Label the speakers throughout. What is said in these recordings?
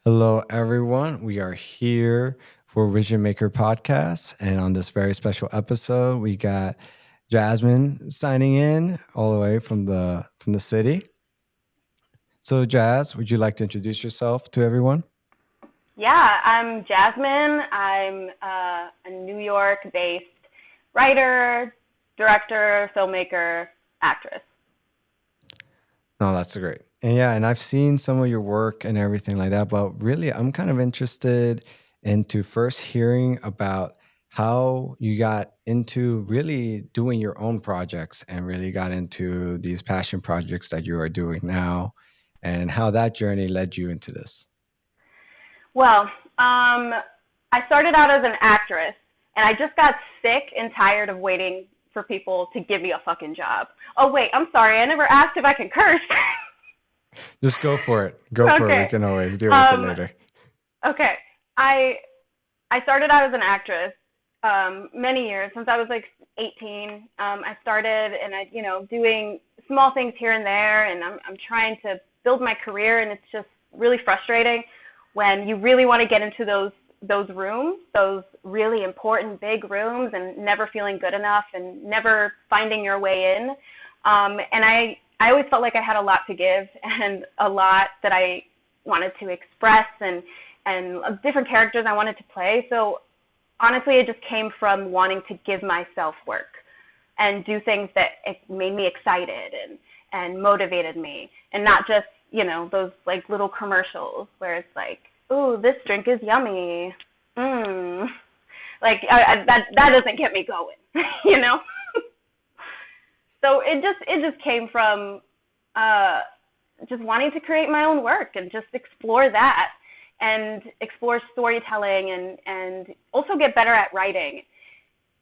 Speaker 1: Hello, everyone. We are here for Vision Maker Podcast. And on this very special episode, we got Jasmine signing in all the way from the city. So, Jazz, would you like to introduce yourself to everyone?
Speaker 2: Yeah, I'm Jasmine. I'm a New York based writer, director, filmmaker, actress.
Speaker 1: No, that's great. And yeah, and I've seen some of your work and everything like that, but really I'm kind of interested into first hearing about how you got into really doing your own projects and really got into these passion projects that you are doing now and how that journey led you into this.
Speaker 2: Well, I started out as an actress, and I just got sick and tired of waiting for people to give me a fucking job. Oh, wait, I'm sorry. I never asked if I can curse.
Speaker 1: Just go for it. Go for it. We
Speaker 2: Okay.
Speaker 1: can always deal with it
Speaker 2: Um,
Speaker 1: later.
Speaker 2: okay. I I started out as an actress many years since I was like 18. I started and doing small things here and there, and I'm trying to build my career, and it's just really frustrating when you really want to get into those rooms, those really important big rooms, and never feeling good enough and never finding your way in. And I always felt like I had a lot to give and a lot that I wanted to express and different characters I wanted to play. So honestly, it just came from wanting to give myself work and do things that it made me excited and motivated me, and not just those like little commercials where it's like, ooh, this drink is yummy. Mm. Like that doesn't get me going, you know. So it just came from uh, just wanting to create my own work and just explore that and explore storytelling and also get better at writing.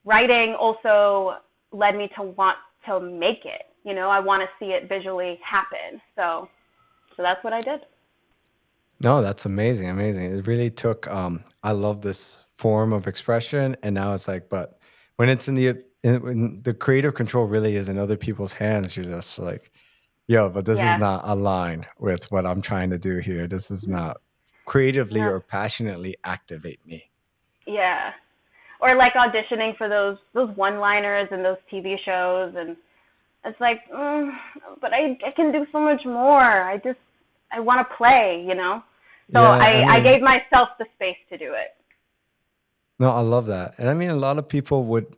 Speaker 2: Writing also led me to want to make it. I want to see it visually happen. So that's what I did.
Speaker 1: No, that's amazing, amazing. It really took I love this form of expression and now it's like but when it's when the creative control really is in other people's hands, you're just like, yo, but this is
Speaker 2: Yeah.
Speaker 1: not aligned with what I'm trying to do here. This is not creatively
Speaker 2: No.
Speaker 1: or passionately activate me.
Speaker 2: Yeah. Or like auditioning for those one-liners and those TV shows, and it's like, but I can do so much more. I want to play. So
Speaker 1: Yeah, I
Speaker 2: I
Speaker 1: mean,
Speaker 2: gave myself the space to do it.
Speaker 1: no, I love that. And I mean a lot of people would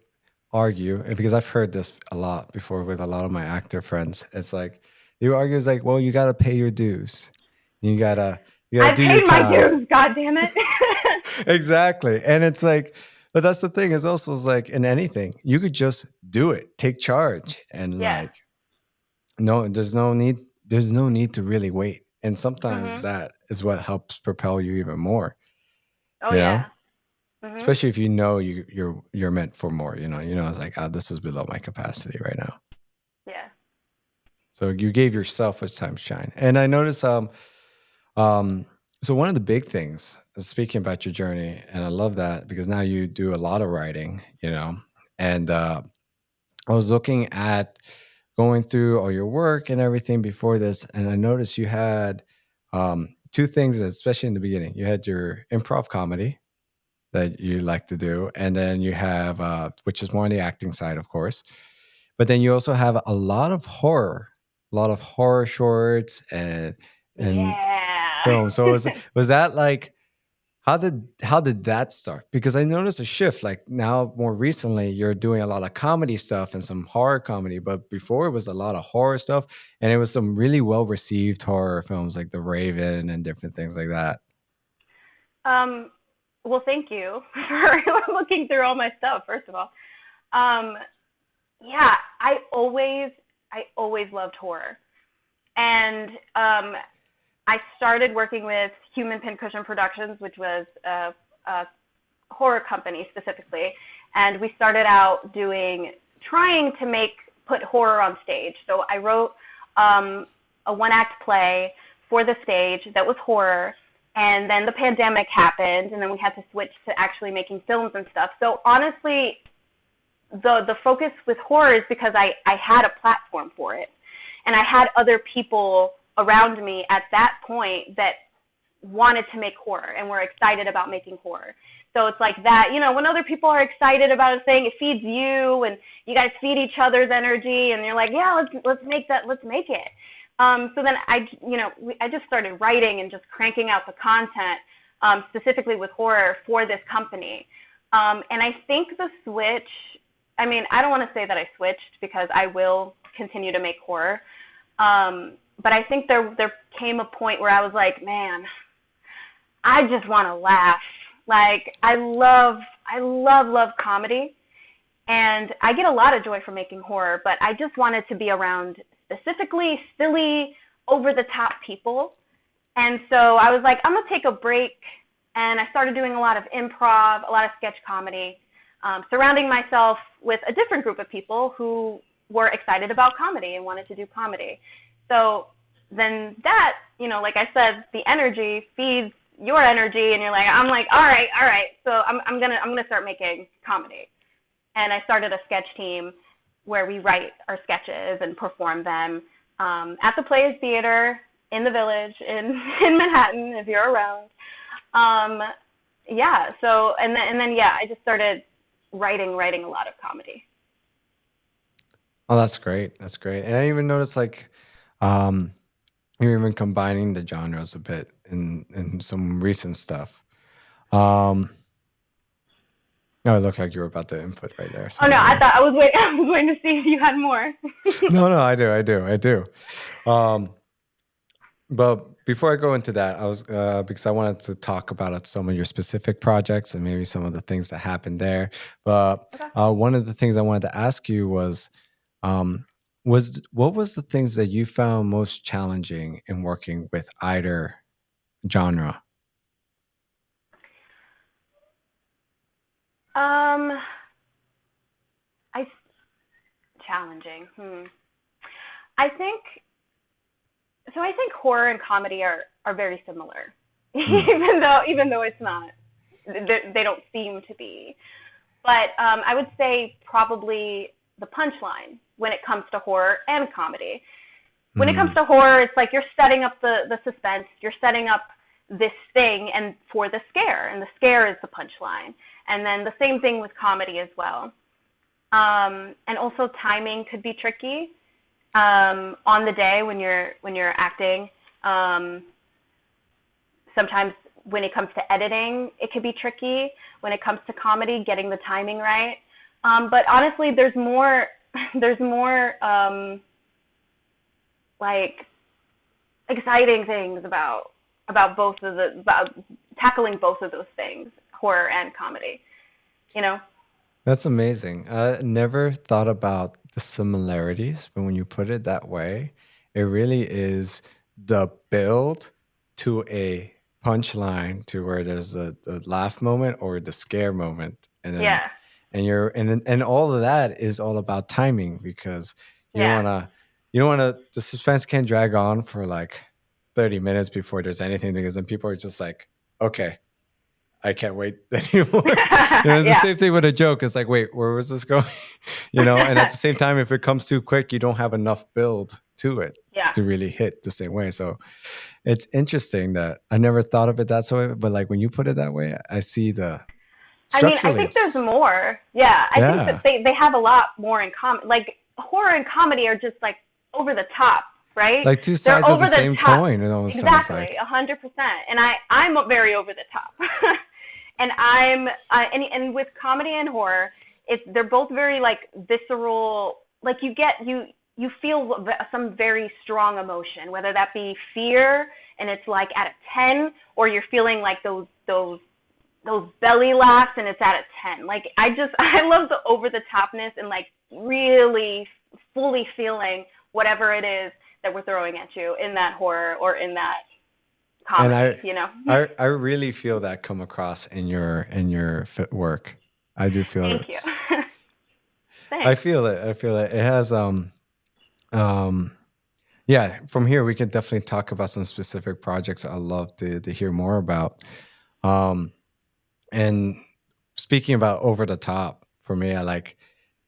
Speaker 1: argue, and because I've heard this a lot before with a lot of my actor friends. It's like you argue it's like, well, you gotta pay your dues. You gotta
Speaker 2: I
Speaker 1: do your
Speaker 2: paid my
Speaker 1: time.
Speaker 2: dues, god damn it.
Speaker 1: Exactly. And it's like, but that's the thing is also is like in anything, you could just do it, take charge. And
Speaker 2: Yeah.
Speaker 1: like, no, there's no need to really wait. And sometimes
Speaker 2: Mhm.
Speaker 1: that is what helps propel you even more,
Speaker 2: Oh
Speaker 1: you know?
Speaker 2: yeah. Mhm.
Speaker 1: Especially if you know you're meant for more, it's like, this is below my capacity right now.
Speaker 2: Yeah.
Speaker 1: So you gave yourself a time to shine. And I noticed um so one of the big things speaking about your journey, and I love that because now you do a lot of writing, and I was looking at going through all your work and everything before this, and I noticed you had two things, especially in the beginning. You had your improv comedy that you like to do, and then you have, which is more on the acting side, of course, but then you also have a lot of horror shorts and
Speaker 2: Yeah.
Speaker 1: films. So was that like how did that start? Because I noticed a shift. Like now, more recently, you're doing a lot of comedy stuff and some horror comedy, but before it was a lot of horror stuff, and it was some really well received horror films like The Raven and different things like that.
Speaker 2: um well, thank you for looking through all my stuff first of all. Um yeah, I always loved horror. And I started working with Human Pincushion Productions, which was a horror company specifically, and we started out trying to put horror on stage. So I wrote a one act play for the stage that was horror, and then the pandemic happened, and then we had to switch to actually making films and stuff. So honestly, the focus with horror is because I had a platform for it, and I had other people around me at that point that wanted to make horror and were excited about making horror. So it's like that, you know, when other people are excited about a thing, it feeds you, and you guys feed each other's energy, and you're like, yeah, let's make that, let's make it. So then I just started writing and just cranking out the content, specifically with horror for this company. And I think the switch, I mean, I don't want to say that I switched because I will continue to make horror. But I think there came a point where I was like, man, I just want to laugh. Like I love comedy, and I get a lot of joy from making horror, but I just wanted to be around specifically silly, over the top people. And so I was like, I'm gonna take a break, and I started doing a lot of improv, a lot of sketch comedy, surrounding myself with a different group of people who were excited about comedy and wanted to do comedy. So then that, you know, like I said, the energy feeds your energy, and you're like, I'm like, all right, all right. So I'm gonna start making comedy, and I started a sketch team where we write our sketches and perform them at the Players Theater in the Village in Manhattan, if you're around. Yeah. So and then yeah, I just started writing a lot of comedy.
Speaker 1: Oh, that's great. That's great. And I even noticed like um you're even combining the genres a bit in some recent stuff. Um oh, it looked like you were about to input right there. So
Speaker 2: Oh
Speaker 1: I
Speaker 2: no,
Speaker 1: was
Speaker 2: I
Speaker 1: gonna
Speaker 2: thought I was waiting. I was waiting to see if you had more.
Speaker 1: No, no, I do. Um but before I go into that, I was because I wanted to talk about some of your specific projects and maybe some of the things that happened there. But
Speaker 2: Okay.
Speaker 1: one of the things I wanted to ask you um, was what was the things that you found most challenging in working with either genre?
Speaker 2: Um, I challenging. I think so. I think horror and comedy are very similar,
Speaker 1: Mm,
Speaker 2: even though it's not. They don't seem to be. But I would say probably the punchline when it comes to horror and comedy. When it comes
Speaker 1: mm,
Speaker 2: to horror, it's like you're setting up the suspense, you're setting up this thing, and for the scare, and the scare is the punchline. And then the same thing with comedy as well. And also timing could be tricky on the day when you're acting. Um, Sometimes when it comes to editing, it could be tricky. When it comes to comedy, getting the timing right. But honestly, there's more. There's more like exciting things about both of the about tackling both of those things, horror and comedy. You know?
Speaker 1: that's amazing. I never thought about the similarities, but when you put it that way, it really is the build to a punchline to where there's the laugh moment or the scare moment, and then
Speaker 2: Yeah,
Speaker 1: and all of that is all about timing because you don't
Speaker 2: yeah,
Speaker 1: want to the suspense can't drag on for like 30 minutes before there's anything because then people are just like, okay, I can't wait anymore. It's the
Speaker 2: yeah,
Speaker 1: same thing with a joke. It's like, wait, where was this going? And at the same time, if it comes too quick, you don't have enough build to it
Speaker 2: yeah.
Speaker 1: to really hit the same way. So it's interesting that I never thought of it that way, but like when you put it that way, I see the
Speaker 2: I mean, I
Speaker 1: structurally
Speaker 2: think there's
Speaker 1: it's
Speaker 2: more. Yeah, I think that
Speaker 1: yeah.
Speaker 2: they have a lot more in common. Like horror and comedy are just like over the top, right?
Speaker 1: Like two
Speaker 2: They're
Speaker 1: sides of
Speaker 2: over
Speaker 1: the
Speaker 2: the
Speaker 1: same
Speaker 2: top.
Speaker 1: coin, it almost sounds
Speaker 2: Exactly,
Speaker 1: like.
Speaker 2: 100%. And I'm very over the top. And and with comedy and horror, they're both very like visceral. Like you feel some very strong emotion, whether that be fear and it's like at a 10, or you're feeling like those belly laughs and it's at a 10. Like I love the over the topness and like really fully feeling whatever it is that we're throwing at you in that horror or in that
Speaker 1: And
Speaker 2: comedy, you know.
Speaker 1: I really feel that come across in your work. I do feel it.
Speaker 2: Thank you.
Speaker 1: I
Speaker 2: Thanks.
Speaker 1: feel it. I feel it. It has um yeah, from here we can definitely talk about some specific projects I love to hear more about. Um and speaking about over the top, for me I like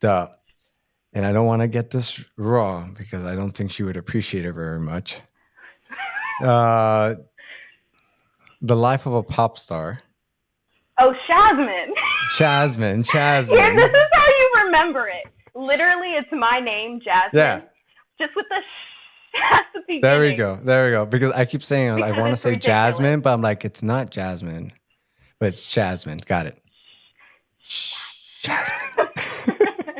Speaker 1: the and I don't want to get this wrong because I don't think she would appreciate it very much. Uh The Life of a Pop Star.
Speaker 2: Oh, Jazmine.
Speaker 1: Jasmine,
Speaker 2: Here, this
Speaker 1: Jasmine.
Speaker 2: is how you remember it. Literally, it's my name,
Speaker 1: Yeah,
Speaker 2: Jasmine, just with the sh at the
Speaker 1: there we
Speaker 2: beginning
Speaker 1: go. There we go. Because I keep saying I
Speaker 2: because
Speaker 1: want to
Speaker 2: it's
Speaker 1: say
Speaker 2: ridiculous.
Speaker 1: Jasmine, but I'm like, it's not Jasmine, but it's Jasmine. Got it. Jasmine.
Speaker 2: Exactly.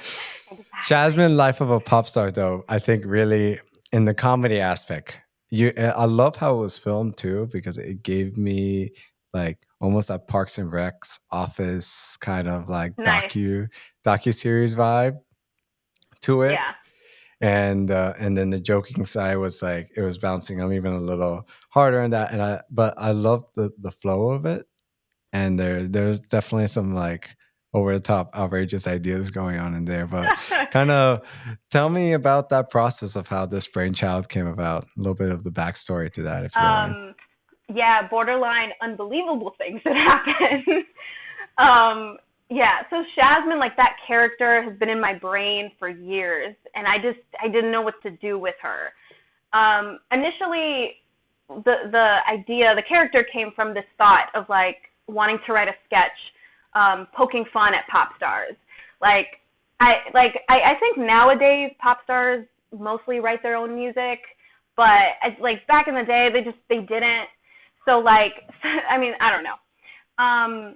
Speaker 1: Jasmine, Life of a Pop Star, though, I think really in the comedy aspect, I love how it was filmed too, because it gave me like almost that Parks and Recs office kind of like
Speaker 2: Nice.
Speaker 1: docu series vibe to it.
Speaker 2: Yeah.
Speaker 1: And then the joking side was like it was bouncing on even a little harder in that. But I love the flow of it, and there's definitely some like over the top outrageous ideas going on in there. But kind of tell me about that process of how this brainchild came about, a little bit of the backstory to that, if you don't mind.
Speaker 2: um, yeah, borderline unbelievable things that happen. um, yeah, so Jasmine, like that character, has been in my brain for years, and I didn't know what to do with her. Initially, the idea, the character came from this thought of like wanting to write a sketch, poking fun at pop stars. Like I think nowadays pop stars mostly write their own music, but like back in the day they didn't. So like I mean I don't know. Um,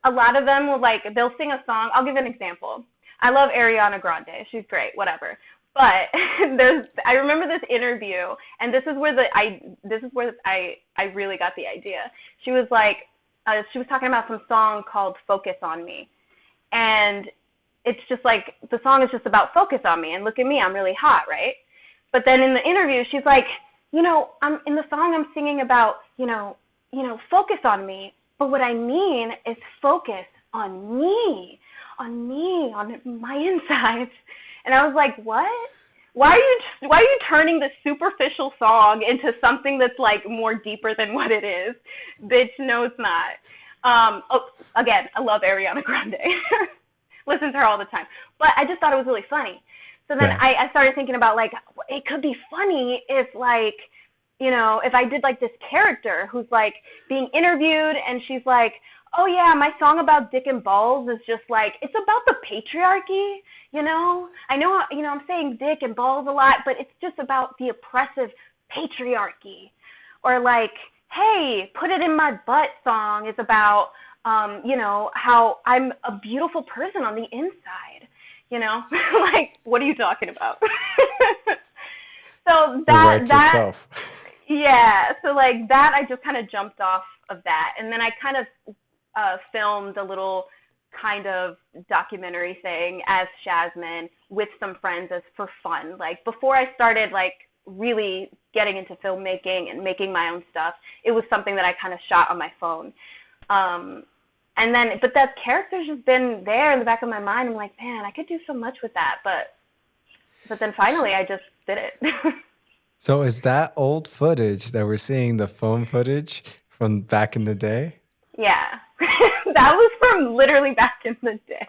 Speaker 2: a lot of them will like they'll sing a song. I'll give an example. I love Ariana Grande. She's great, whatever. But there's I remember this interview, and this is where I really got the idea. She was like she was talking about some song called Focus on Me. And it's just like the song is just about focus on me and look at me, I'm really hot, right? But then in the interview she's like, I'm in the song I'm singing about, focus on me, but what I mean is focus on my insides. And I was like, what? Why are you turning this superficial song into something that's like more deeper than what it is? Bitch, no, it's not. Oh, again, I love Ariana Grande. Listen to her all the time. But I just thought it was really funny. So then
Speaker 1: Yeah.
Speaker 2: I started thinking about like it could be funny if like if I did like this character who's like being interviewed and she's like, oh yeah, my song about dick and balls is just like it's about the patriarchy. I know I'm saying dick and balls a lot, but it's just about the oppressive patriarchy. Or like, hey, put it in my butt song is about how I'm a beautiful person on the inside. Like, what are you talking about? So
Speaker 1: It
Speaker 2: that
Speaker 1: writes
Speaker 2: that
Speaker 1: itself.
Speaker 2: yeah, so like that I just kind of jumped off of that, and then I kind of filmed a little kind of documentary thing as Jazmine with some friends as for fun. Like before I started like really getting into filmmaking and making my own stuff, it was something that I kind of shot on my phone. Um, but that character's just been there in the back of my mind. I'm like, man, I could do so much with that, but then
Speaker 1: S-
Speaker 2: finally I just did it.
Speaker 1: So is that old footage that we're seeing, the phone footage from back in the day?
Speaker 2: Yeah, that was from literally back in the day.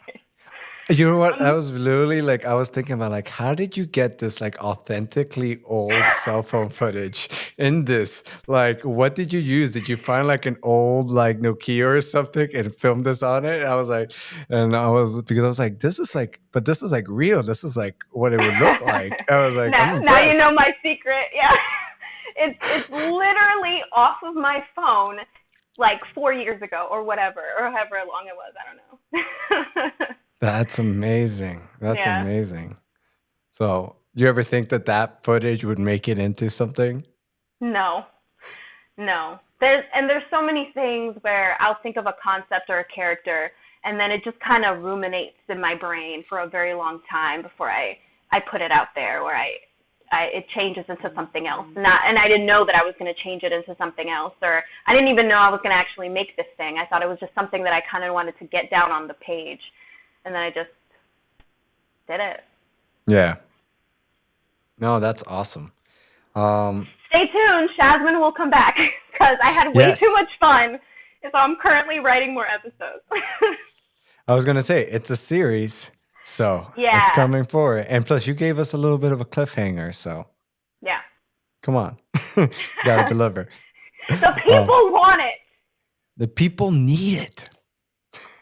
Speaker 1: You know what? I
Speaker 2: Um,
Speaker 1: was literally like, I was thinking about like, how did you get this like authentically old cell phone footage in this? Like, what did you use? Did you find like an old like Nokia or something and film this on it? I was like, and I was because I was like, this is like, but this is like real. This is like what it would look like. I was like, I'm
Speaker 2: now you
Speaker 1: impressed.
Speaker 2: know my secret. Yeah, it's literally off of my phone, like 4 years ago or whatever, or however long it was. I don't know.
Speaker 1: That's amazing. That's
Speaker 2: Yeah.
Speaker 1: amazing. So, you ever think that that footage would make it into something?
Speaker 2: No. No. There's so many things where I'll think of a concept or a character, and then it just kind of ruminates in my brain for a very long time before I put it out there, where it changes into something else. And I didn't know that I was going to change it into something else, or I didn't even know I was going to actually make this thing. I thought it was just something that I kind of wanted to get down on the page, and then I just did it.
Speaker 1: Yeah. No, that's awesome. Um,
Speaker 2: Stay tuned. Jasmine will come back because I had way too
Speaker 1: yes.
Speaker 2: much fun. So I'm currently writing more episodes.
Speaker 1: I was gonna say it's a series, so it's
Speaker 2: Yeah.
Speaker 1: coming forward. And plus, you gave us a little bit of a cliffhanger, so
Speaker 2: Yeah.
Speaker 1: come on, you gotta deliver.
Speaker 2: The
Speaker 1: Uh,
Speaker 2: people want it.
Speaker 1: the people need it.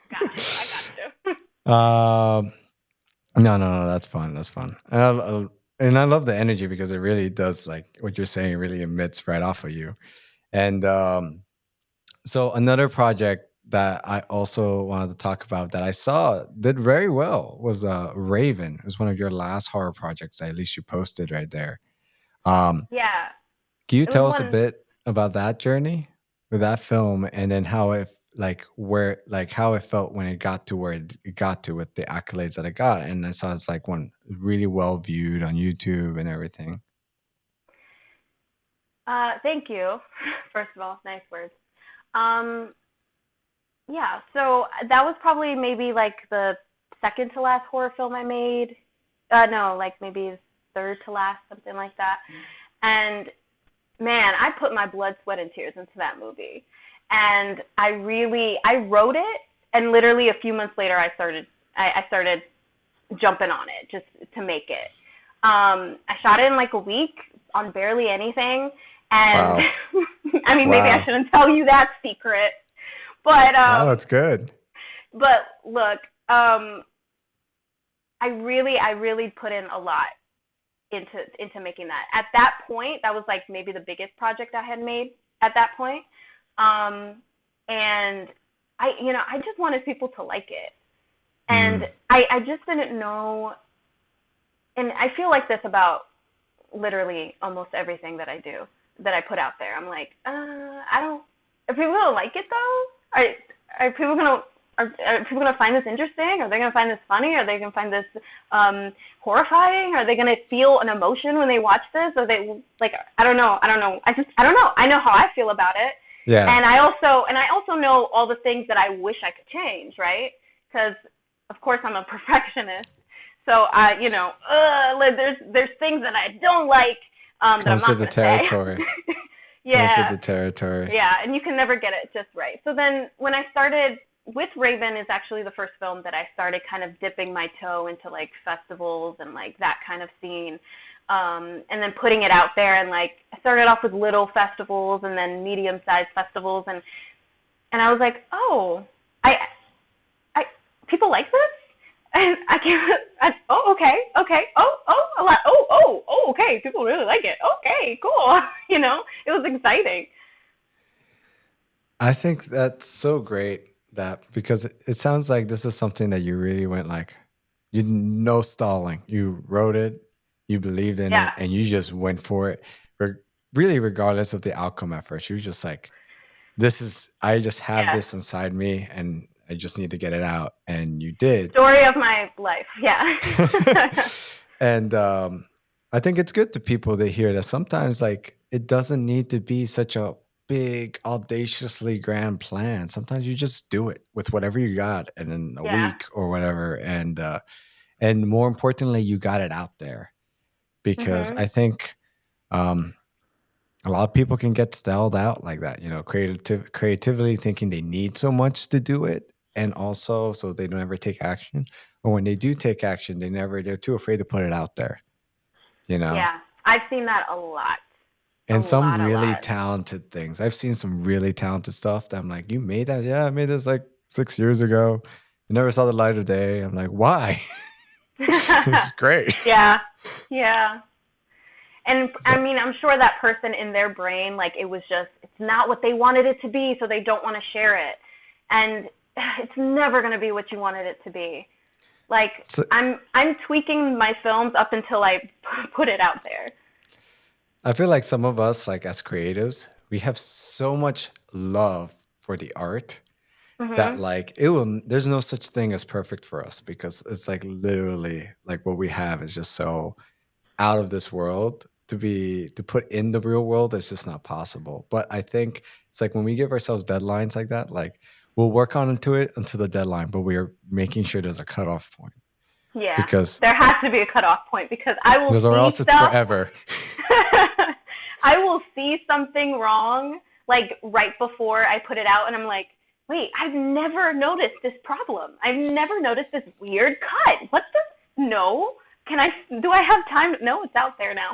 Speaker 2: Got you. I got you.
Speaker 1: Um, no, no, no, that's fun. That's fun. And I love the energy because it really does, like what you're saying, really emits right off of you. And so another project that I also wanted to talk about that I saw did very well was Raven. It was one of your last horror projects, at least you posted right there. Um,
Speaker 2: Yeah.
Speaker 1: can you
Speaker 2: It was
Speaker 1: tell us a
Speaker 2: one.
Speaker 1: bit about that journey with that film, and then how it like where like how it felt when it got to where it got to with the accolades that it got? And I saw it's like one really well viewed on YouTube and everything.
Speaker 2: Thank you. First of all, nice words. Um, yeah. So that was probably maybe like the second to last horror film I made. No, like maybe third to last, something like that. And man, I put my blood, sweat, and tears into that movie. And I wrote it, and literally a few months later, I started jumping on it just to make it. I shot it in like a week on barely anything, and
Speaker 1: Wow.
Speaker 2: I mean, maybe I
Speaker 1: Wow.
Speaker 2: shouldn't tell you that secret, but
Speaker 1: No, that's good.
Speaker 2: look, I really put in a lot into making that. At that point, that was like maybe the biggest project I had made at that point. Um, and I just wanted people to like it. And
Speaker 1: Mm,
Speaker 2: I just didn't know, and I feel like this about literally almost everything that I do, that I put out there. I'm like, I don't, are people gonna like it though? Are people gonna, are people gonna find this interesting? Are they gonna find this funny? Are they gonna find this horrifying? Are they gonna feel an emotion when they watch this? Are they like, I don't know. I don't know. I know how I feel about it,
Speaker 1: yeah.
Speaker 2: and I also know all the things that I wish I could change, right? Because of course I'm a perfectionist, so there's things that I don't like, that I'm
Speaker 1: Comes with
Speaker 2: not
Speaker 1: the
Speaker 2: gonna say.
Speaker 1: territory. Comes with
Speaker 2: Yeah,
Speaker 1: the territory.
Speaker 2: yeah, and you can never get it just right. So then when I started with Raven is actually the first film that I started kind of dipping my toe into like festivals and like that kind of scene. And then putting it out there, and like I started off with little festivals and then medium sized festivals, and I was like, oh, I I people like this? And I can't. Oh, okay. A lot. Okay. People really like it. Okay, cool. It was exciting.
Speaker 1: I think that's so great that because it sounds like this is something that you really went like you no stalling. You wrote it, you believed in
Speaker 2: Yeah,
Speaker 1: it, and you just went for it. Re- Really, regardless of the outcome at first, you were just like, "This is I just have
Speaker 2: yeah.
Speaker 1: this inside me, and I just need to get it out," and you did.
Speaker 2: Story of my life. Yeah.
Speaker 1: And I think it's good to people to hear that sometimes like it doesn't need to be such a big, audaciously grand plan. Sometimes you just do it with whatever you got and in a
Speaker 2: Yeah.
Speaker 1: week or whatever. And more importantly, you got it out there. Because
Speaker 2: Mhm.
Speaker 1: I think um a lot of people can get stalled out like that, creatively thinking they need so much to do it, and also so they don't ever take action. Or when they do take action, they're too afraid to put it out there, you know.
Speaker 2: Yeah. I've seen that a lot. A
Speaker 1: And some
Speaker 2: lot, a
Speaker 1: really
Speaker 2: lot.
Speaker 1: talented things. I've seen some really talented stuff that I'm like, you made that? Yeah, I made this like 6 years ago. It never saw the light of day. I'm like, why? It's great.
Speaker 2: Yeah. Yeah. And I
Speaker 1: So
Speaker 2: mean, I'm sure that person in their brain, like it was just, it's not what they wanted it to be, so they don't want to share it. And it's never going to be what you wanted it to be. Like
Speaker 1: so
Speaker 2: I'm tweaking my films up until I put it out there.
Speaker 1: I feel like some of us, like as creatives, we have so much love for the art that
Speaker 2: Mhm.
Speaker 1: like it will there's no such thing as perfect for us because it's like literally like what we have is just so out of this world to put in the real world. It's just not possible. But I think it's like when we give ourselves deadlines like that, like we'll work on into it until the deadline, but we're making sure there's a cutoff point
Speaker 2: Yeah.
Speaker 1: because
Speaker 2: There has to be a cutoff point because I will
Speaker 1: or
Speaker 2: see
Speaker 1: else it's
Speaker 2: stuff.
Speaker 1: forever.
Speaker 2: I will see something wrong like right before I put it out, and I'm like, wait, I've never noticed this problem. I've never noticed this weird cut. What's this? No. Can I? Do I have time? No, it's out there now.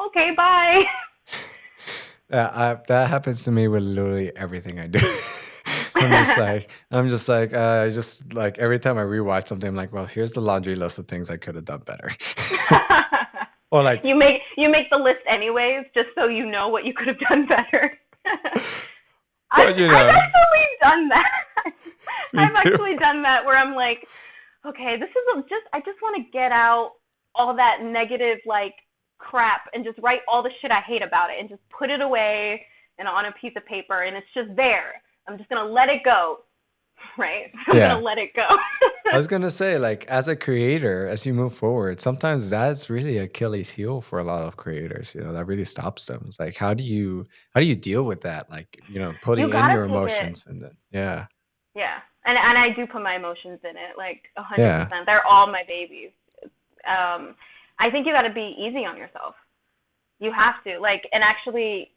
Speaker 2: Okay, bye.
Speaker 1: That happens to me with literally everything I do. I just like every time I rewatch something, I'm like, well, here's the laundry list of things I could have done better. Or like,
Speaker 2: You make the list anyways, just so you know what you could have done better. I've
Speaker 1: but
Speaker 2: I've actually done that.
Speaker 1: me
Speaker 2: I've
Speaker 1: too.
Speaker 2: actually done that where I'm like, okay, this is just I just want to get out all that negative like crap and just write all the shit I hate about it and just put it away and on a piece of paper and it's just there. I'm just gonna let it go, right? I'm gonna
Speaker 1: Yeah.
Speaker 2: let it go.
Speaker 1: I was gonna say, like, as a creator, as you move forward, sometimes that's really Achilles heel for a lot of creators. That really stops them. It's like, how do you deal with that? Like,
Speaker 2: You
Speaker 1: putting in
Speaker 2: gotta
Speaker 1: your
Speaker 2: take it.
Speaker 1: emotions and then yeah,
Speaker 2: Yeah, and I do put my emotions in it, like a hundred
Speaker 1: yeah,
Speaker 2: percent. They're all my babies. Um, I think you got to be easy on yourself. You have to like, and actually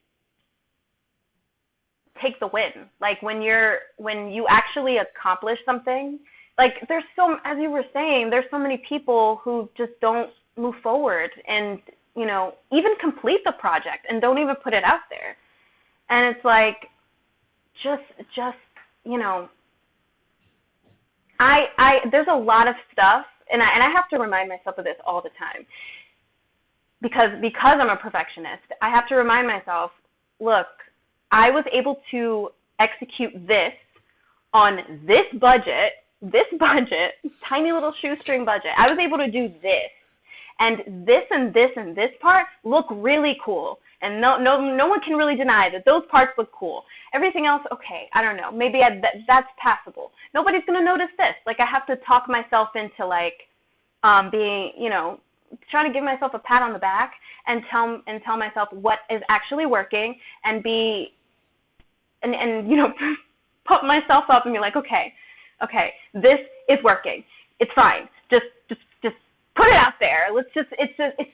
Speaker 2: take the win. Like when you actually accomplish something. Like there's so, as you were saying, there's so many people who just don't move forward and even complete the project and don't even put it out there. And it's like just you know I there's a lot of stuff, and I have to remind myself of this all the time because I'm a perfectionist. I have to remind myself, look, I was able to execute this on this budget, tiny little shoestring budget. I was able to do this, and this and this and this part look really cool. And no one can really deny that those parts look cool. Everything else, okay, I don't know. Maybe that's passable. Nobody's gonna notice this. Like I have to talk myself into like being, trying to give myself a pat on the back and tell myself what is actually working and put myself up and be like, okay, this is working. It's fine. Just put it out there. It's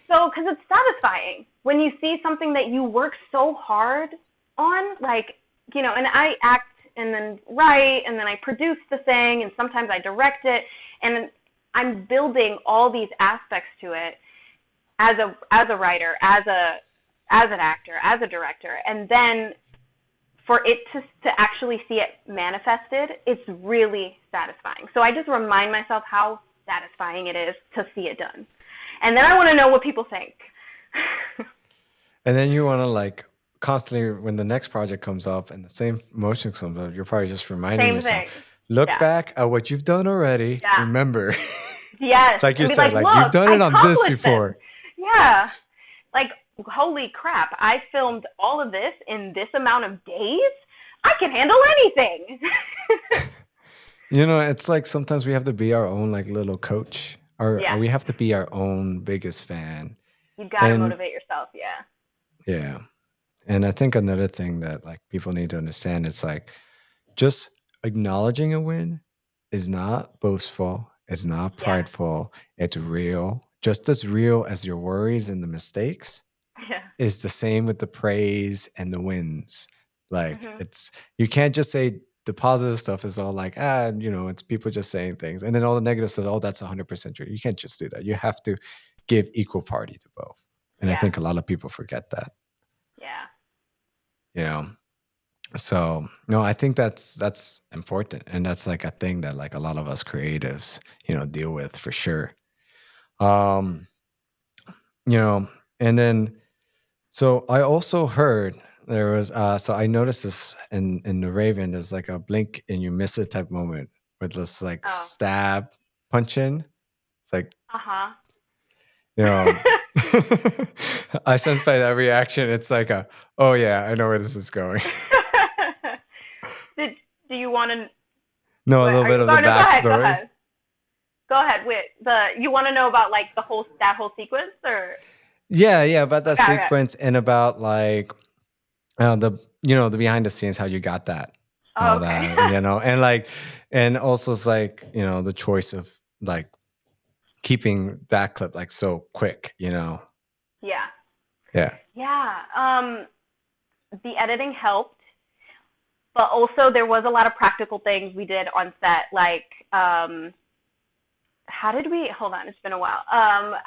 Speaker 2: so, because it's satisfying when you see something that you work so hard on, like, and I act and then write and then I produce the thing and sometimes I direct it and I'm building all these aspects to it as a writer, as an actor, as a director, and then for it to actually see it manifested, it's really satisfying. So I just remind myself how satisfying it is to see it done. And then I want to know what people think.
Speaker 1: and then you want to like constantly when the next project comes up and the same emotion comes up, you're probably just reminding
Speaker 2: Same
Speaker 1: yourself,
Speaker 2: thing.
Speaker 1: look
Speaker 2: Yeah.
Speaker 1: back at what you've done already.
Speaker 2: Yeah.
Speaker 1: Remember,
Speaker 2: Yes.
Speaker 1: it's like you
Speaker 2: And be
Speaker 1: said,
Speaker 2: like,
Speaker 1: like you've
Speaker 2: look,
Speaker 1: done
Speaker 2: I
Speaker 1: it on this
Speaker 2: accomplished this.
Speaker 1: before.
Speaker 2: Yeah. Like, holy crap, I filmed all of this in this amount of days? I can handle anything.
Speaker 1: It's like sometimes we have to be our own like little coach, or
Speaker 2: Yes.
Speaker 1: we have to be our own biggest fan.
Speaker 2: You got to
Speaker 1: And
Speaker 2: motivate yourself. Yeah.
Speaker 1: yeah, and I think another thing that like people need to understand is like just acknowledging a win is not boastful, it's not
Speaker 2: Yeah.
Speaker 1: prideful, it's real, just as real as your worries and the mistakes.
Speaker 2: Yeah.
Speaker 1: Is the same with the praise and the wins. Like
Speaker 2: Mhm.
Speaker 1: it's you can't just say the positive stuff is all like it's people just saying things, and then all the negative stuff. Oh, that's 100% true. You can't just do that. You have to give equal party to both, and I
Speaker 2: Yeah.
Speaker 1: think a lot of people forget that.
Speaker 2: Yeah.
Speaker 1: You know, so no, I think that's important, and that's like a thing that like a lot of us creatives deal with for sure. Um, you know, and then So I also heard there was so I noticed this in the Raven, there's like a blink and you miss it type moment with this like
Speaker 2: Oh.
Speaker 1: stab punch in. It's like,
Speaker 2: Uh-huh.
Speaker 1: you know, I sense by that reaction, it's like oh yeah, I know where this is going.
Speaker 2: Did do you want to
Speaker 1: No, a
Speaker 2: what
Speaker 1: little
Speaker 2: are
Speaker 1: bit
Speaker 2: you
Speaker 1: of the
Speaker 2: going to go ahead, go
Speaker 1: backstory.
Speaker 2: ahead. Go ahead. Wait, you want to know about like that whole sequence or
Speaker 1: Yeah, yeah, about that
Speaker 2: okay, okay.
Speaker 1: sequence and about like the behind the scenes, how you got that and
Speaker 2: Oh,
Speaker 1: all
Speaker 2: okay.
Speaker 1: that, and like and also it's like, the choice of like keeping that clip like so quick.
Speaker 2: Yeah.
Speaker 1: Yeah.
Speaker 2: Yeah. The editing helped, but also there was a lot of practical things we did on set, like how did we hold on, it's been a while.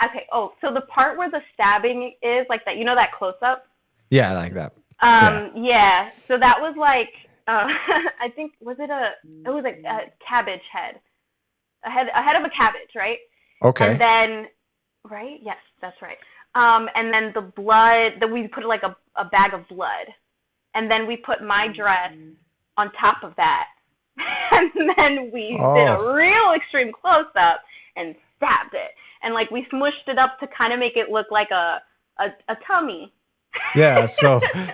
Speaker 2: Okay, oh, so the part where the stabbing is like that, that close up.
Speaker 1: Yeah, I like that. Yeah.
Speaker 2: Yeah. So that was like, I think it was like a cabbage head, a head of a cabbage, right? And
Speaker 1: Okay.
Speaker 2: then, right? Yes, that's right. And then the blood, that we put like a bag of blood, and then we put my dress on top of that, and then we did a
Speaker 1: Oh,
Speaker 2: real extreme close up and stabbed it, and like we smushed it up to kind of make it look like a tummy.
Speaker 1: yeah.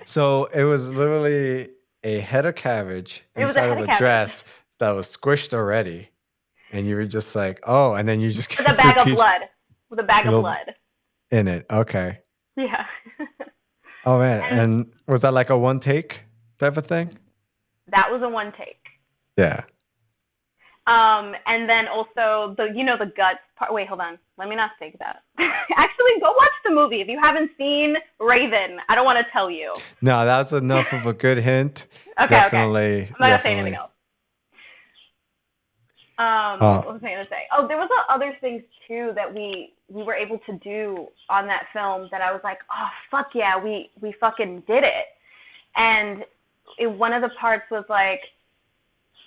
Speaker 1: So it was literally a head of cabbage
Speaker 2: It was a
Speaker 1: inside
Speaker 2: head
Speaker 1: of
Speaker 2: of
Speaker 1: a
Speaker 2: cabbage
Speaker 1: dress that was squished already, and you were just like, oh, and then you just
Speaker 2: with a
Speaker 1: kept
Speaker 2: bag of
Speaker 1: repeating
Speaker 2: blood. With a bag of
Speaker 1: little
Speaker 2: blood.
Speaker 1: in it. Okay.
Speaker 2: Yeah.
Speaker 1: Oh man,
Speaker 2: And
Speaker 1: and was that like a one take type of thing?
Speaker 2: that was a one take.
Speaker 1: Yeah.
Speaker 2: And then also the guts part. Wait, hold on. Let me not say that. Actually, go watch the movie if you haven't seen Raven. I don't want to tell you.
Speaker 1: No, that's enough of a good hint.
Speaker 2: Okay, okay.
Speaker 1: Definitely,
Speaker 2: I'm not gonna say anything
Speaker 1: definitely.
Speaker 2: else.
Speaker 1: Oh,
Speaker 2: What was I gonna say? Oh, there was other things too that we were able to do on that film that I was like, oh fuck yeah, we fucking did it. And one of the parts was like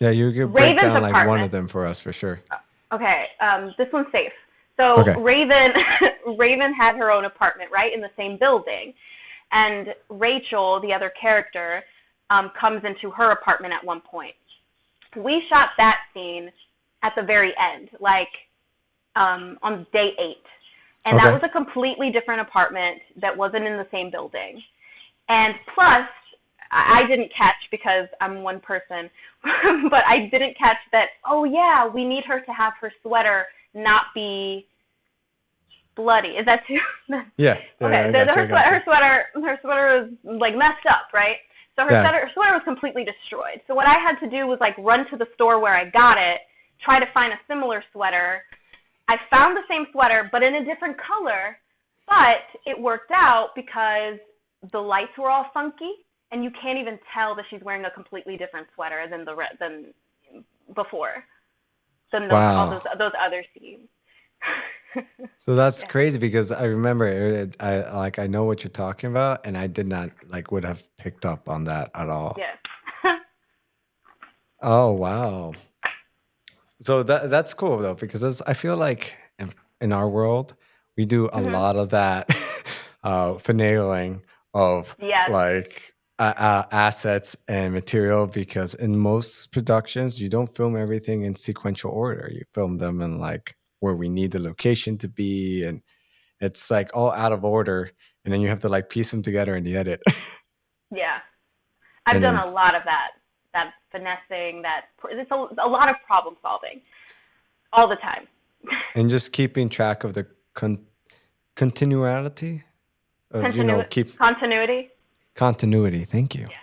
Speaker 1: yeah, you could break
Speaker 2: Raven's
Speaker 1: down like one
Speaker 2: apartment.
Speaker 1: of them for us for sure.
Speaker 2: Okay, this one's safe. So
Speaker 1: Okay.
Speaker 2: Raven had her own apartment, right, in the same building, and Rachel, the other character, comes into her apartment at one point. We shot that scene at the very end, like on day 8, and that
Speaker 1: Okay.
Speaker 2: was a completely different apartment that wasn't in the same building. And plus, I didn't catch because I'm one person, but I didn't catch that. Oh yeah, we need her to have her sweater not be bloody. Is that too?
Speaker 1: Yeah, yeah, yeah,
Speaker 2: Okay,
Speaker 1: I got you. I got you.
Speaker 2: her sweater was like messed up, right? So
Speaker 1: Yeah.
Speaker 2: her sweater was completely destroyed. So what I had to do was like run to the store where I got it, try to find a similar sweater. I found the same sweater, but in a different color. But it worked out because the lights were all funky, and you can't even tell that she's wearing a completely different sweater than before, than all
Speaker 1: Wow.
Speaker 2: those other scenes.
Speaker 1: So that's
Speaker 2: Yeah,
Speaker 1: crazy because I remember I know what you're talking about, and I did not like would have picked up on that at all.
Speaker 2: yeah,
Speaker 1: Oh wow. So that's cool though because I feel like in our world we do a
Speaker 2: hmm
Speaker 1: lot of that finagling of
Speaker 2: yes,
Speaker 1: like assets and material because in most productions you don't film everything in sequential order. You film them in like where we need the location to be, and it's like all out of order, and then you have to like piece them together in the edit,
Speaker 2: yeah. I've
Speaker 1: and
Speaker 2: done
Speaker 1: then
Speaker 2: a lot of that finessing, that it's a lot of problem solving all the time.
Speaker 1: and just keeping track of the continuality of keep
Speaker 2: Continuity.
Speaker 1: continuity. Thank you.
Speaker 2: Yeah,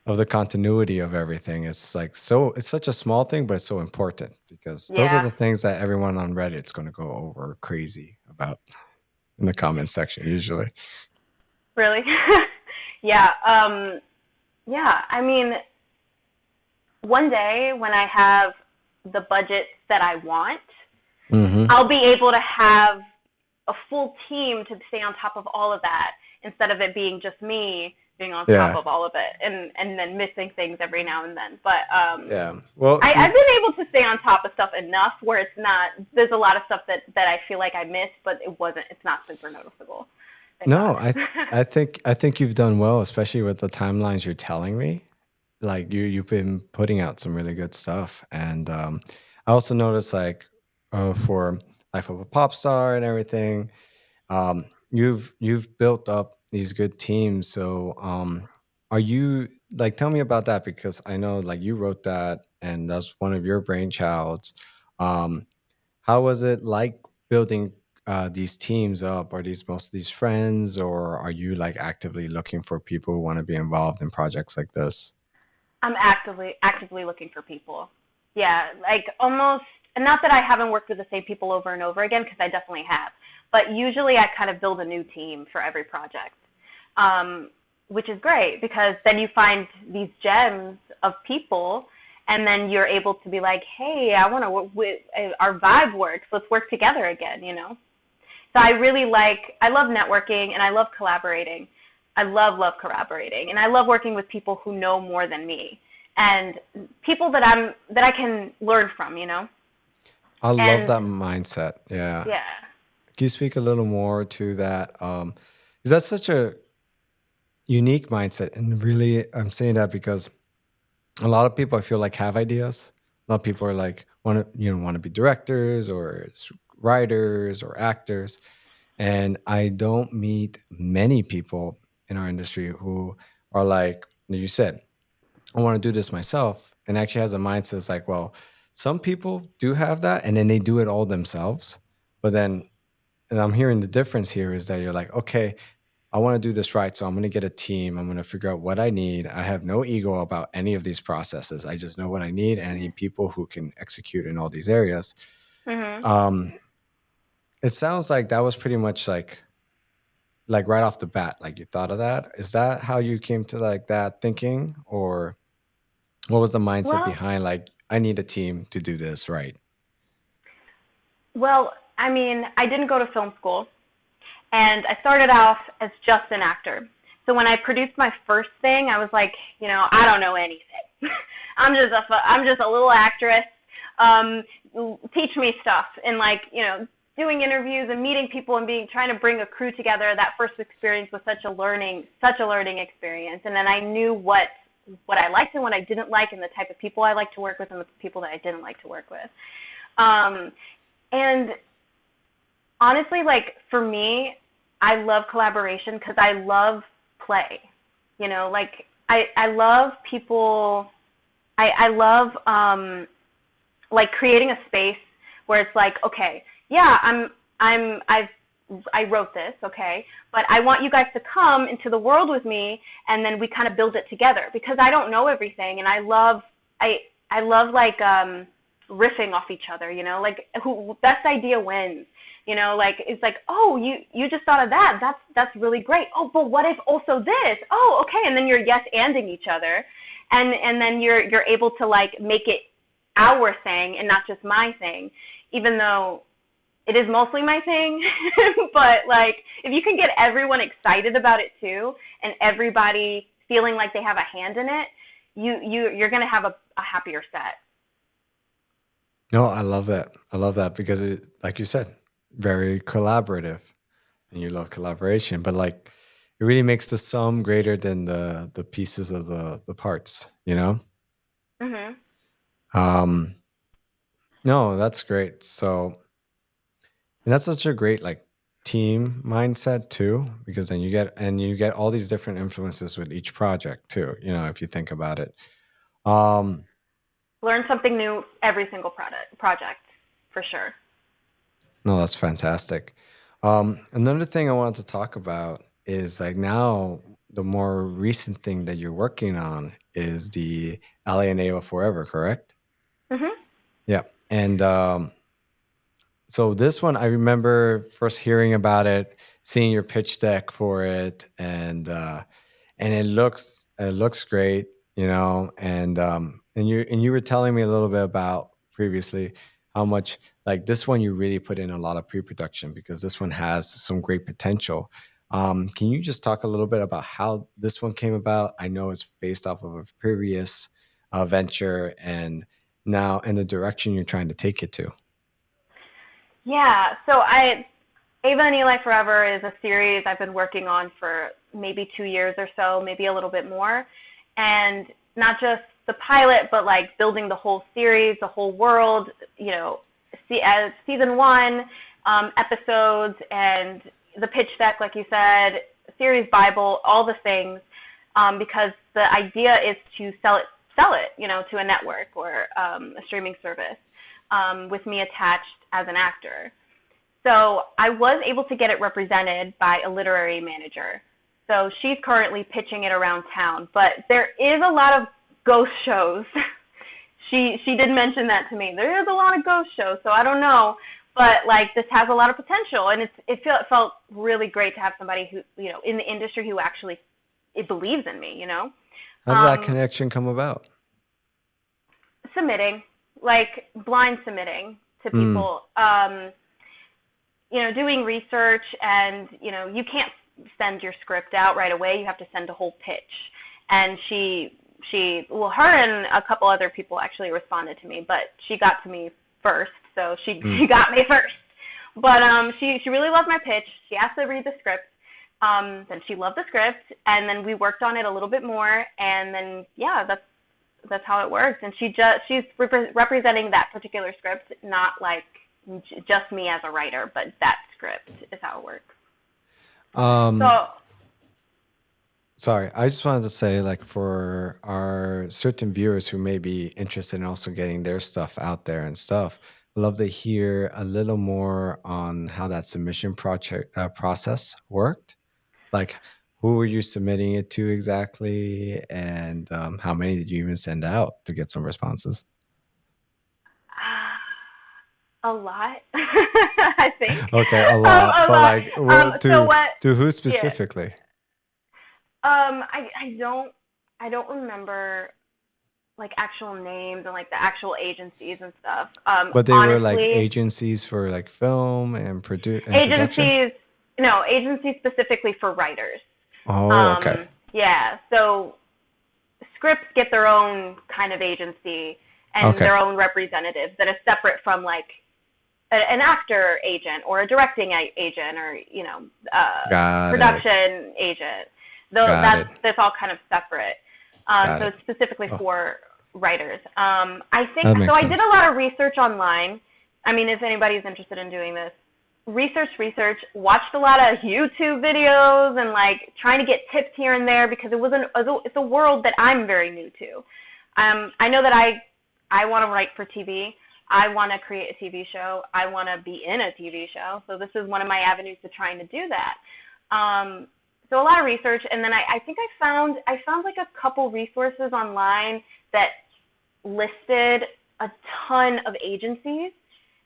Speaker 1: Of the continuity of everything. It's like it's such a small thing, but it's so important because those are
Speaker 2: yeah,
Speaker 1: the things that everyone on Reddit is going to go over crazy about in the comments section usually.
Speaker 2: really. Yeah, yeah. I mean, one day when I have the budget that I want,
Speaker 1: Hmm.
Speaker 2: I'll be able to have a full team to stay on top of all of that instead of it being just me being on top
Speaker 1: Yeah.
Speaker 2: of all of it and then missing things every now and then. But
Speaker 1: Yeah. Well,
Speaker 2: I've been able to stay on top of stuff enough where it's not. There's a lot of stuff that I feel like I missed, but it wasn't. It's not super noticeable. Thank God.
Speaker 1: no, I think you've done well, especially with the timelines you're telling me. Like you've been putting out some really good stuff, and I also noticed like for Life of a Pop Star and everything, you've built up these good teams. So are you like tell me about that because I know like you wrote that and that's one of your brainchilds. Um, how was it like building these teams up? Are these most of these friends, or are you like actively looking for people who want to be involved in projects like this?
Speaker 2: I'm actively looking for people. Yeah, like almost. And not that I haven't worked with the same people over and over again, because I definitely have. But usually I kind of build a new team for every project, which is great because then you find these gems of people, and then you're able to be like, hey, I want to. Our vibe works. Let's work together again. So I love networking and I love collaborating. I love collaborating, and I love working with people who know more than me, and people that I can learn from, you know.
Speaker 1: I love
Speaker 2: And
Speaker 1: that mindset. Yeah.
Speaker 2: yeah,
Speaker 1: Can you speak a little more to that? Because that's such a unique mindset. And really, I'm saying that because a lot of people I feel like have ideas. A lot of people are like want to be directors or writers or actors, and I don't meet many people in our industry who are like you said, I want to do this myself, and actually has a mindset that's like, well, some people do have that, and then they do it all themselves. But then, and I'm hearing the difference here is that you're like, okay, I want to do this right. So I'm going to get a team. I'm going to figure out what I need. I have no ego about any of these processes. I just know what I need, and I need people who can execute in all these areas.
Speaker 2: mhm.
Speaker 1: Um, it sounds like that was pretty much like right off the bat, like you thought of that. Is that how you came to like that thinking, or what was the mindset
Speaker 2: Well,
Speaker 1: behind like I need a team to do this right?
Speaker 2: well, I mean, I didn't go to film school, and I started off as just an actor. So when I produced my first thing, I was like, I don't know anything. I'm just a little actress. Um, Teach me stuff, and like, doing interviews and meeting people and trying to bring a crew together. That first experience was such a learning experience. And then I knew what I liked and what I didn't like, and the type of people I liked to work with and the people that I didn't like to work with. Um, and honestly, like for me, I love collaboration because I love play. Like I love people. I love like creating a space where it's like, okay, yeah, I wrote this, okay, but I want you guys to come into the world with me, and then we kind of build it together because I don't know everything, and I love like riffing off each other, like who best idea wins. Like it's like, oh, you just thought of that. That's really great. Oh, but what if also this? Oh, okay, and then you're yes anding each other, and then you're able to like make it our thing and not just my thing, even though it is mostly my thing. But like if you can get everyone excited about it too, and everybody feeling like they have a hand in it, you're gonna have a happier set.
Speaker 1: No, I love that. I love that because it, like you said, very collaborative, and you love collaboration, but like it really makes the sum greater than the pieces of the parts, you know?
Speaker 2: Mhm.
Speaker 1: Um, no, that's great. So, and that's such a great like team mindset too, because then you get all these different influences with each project too, if you think about it. Um,
Speaker 2: Learn something new every single project, for sure.
Speaker 1: no, that's fantastic. Another thing I wanted to talk about is like now the more recent thing that you're working on is the LA Forever, correct?
Speaker 2: Mhm.
Speaker 1: Yeah. And so this one, I remember first hearing about it, seeing your pitch deck for it, and it looks great, and you were telling me a little bit about previously how much like this one you really put in a lot of pre-production because this one has some great potential. Can you just talk a little bit about how this one came about? I know it's based off of a previous venture, and now in the direction you're trying to take it to.
Speaker 2: Yeah. So Ava and Eli Forever is a series I've been working on for maybe 2 years or so, maybe a little bit more. And not just the pilot, but like building the whole series, the whole world, as season one, episodes, and the pitch deck, like you said, series Bible, all the things, because the idea is to sell it, to a network or a streaming service, with me attached as an actor. So I was able to get it represented by a literary manager. So she's currently pitching it around town, but there is a lot of ghost shows. She did mention that to me. There is a lot of ghost shows, so I don't know, but like this has a lot of potential, and it felt really great to have somebody who in the industry who actually it believes in me.
Speaker 1: How did that
Speaker 2: Um,
Speaker 1: connection come about?
Speaker 2: Submitting, like blind submitting to
Speaker 1: Mm,
Speaker 2: people. Doing research, and you can't send your script out right away. You have to send a whole pitch. And well, her and a couple other people actually responded to me, but she got to me first, so she got me first. But she really loved my pitch. She asked to read the script. Then she loved the script, and then we worked on it a little bit more, and then yeah, that's how it works. And she's representing that particular script, not like just me as a writer, but that script is how it works.
Speaker 1: Um,
Speaker 2: So
Speaker 1: Sorry, I just wanted to say, like, for our certain viewers who may be interested in also getting their stuff out there and stuff, I'd love to hear a little more on how that submission project process worked. Like, who were you submitting it to exactly, and how many did you even send out to get some responses?
Speaker 2: a lot, I think.
Speaker 1: Okay, a lot,
Speaker 2: A
Speaker 1: but
Speaker 2: lot.
Speaker 1: like, well,
Speaker 2: So what?
Speaker 1: to who
Speaker 2: Yeah.
Speaker 1: specifically?
Speaker 2: I don't remember like actual names and like the actual agencies and stuff.
Speaker 1: But they were like
Speaker 2: Honestly,
Speaker 1: agencies for like film and production.
Speaker 2: agencies, no, agencies specifically for writers.
Speaker 1: Oh, okay.
Speaker 2: Yeah, so scripts get their own kind of agency and
Speaker 1: Okay.
Speaker 2: their own representatives that is separate from like an actor agent or a directing agent or
Speaker 1: Got it.
Speaker 2: production agent. Though
Speaker 1: Got
Speaker 2: that's
Speaker 1: it.
Speaker 2: that's all kind of separate.
Speaker 1: Got
Speaker 2: So
Speaker 1: it.
Speaker 2: it's specifically
Speaker 1: Oh,
Speaker 2: for writers. I think
Speaker 1: that
Speaker 2: so.
Speaker 1: makes
Speaker 2: I did
Speaker 1: sense.
Speaker 2: a lot of research online. I mean, if anybody's interested in doing this, research, watched a lot of YouTube videos and like trying to get tips here and there because it's a world that I'm very new to. I know that I want to write for TV. I want to create a TV show. I want to be in a TV show. So this is one of my avenues to trying to do that. So a lot of research, and then I think I found like a couple resources online that listed a ton of agencies,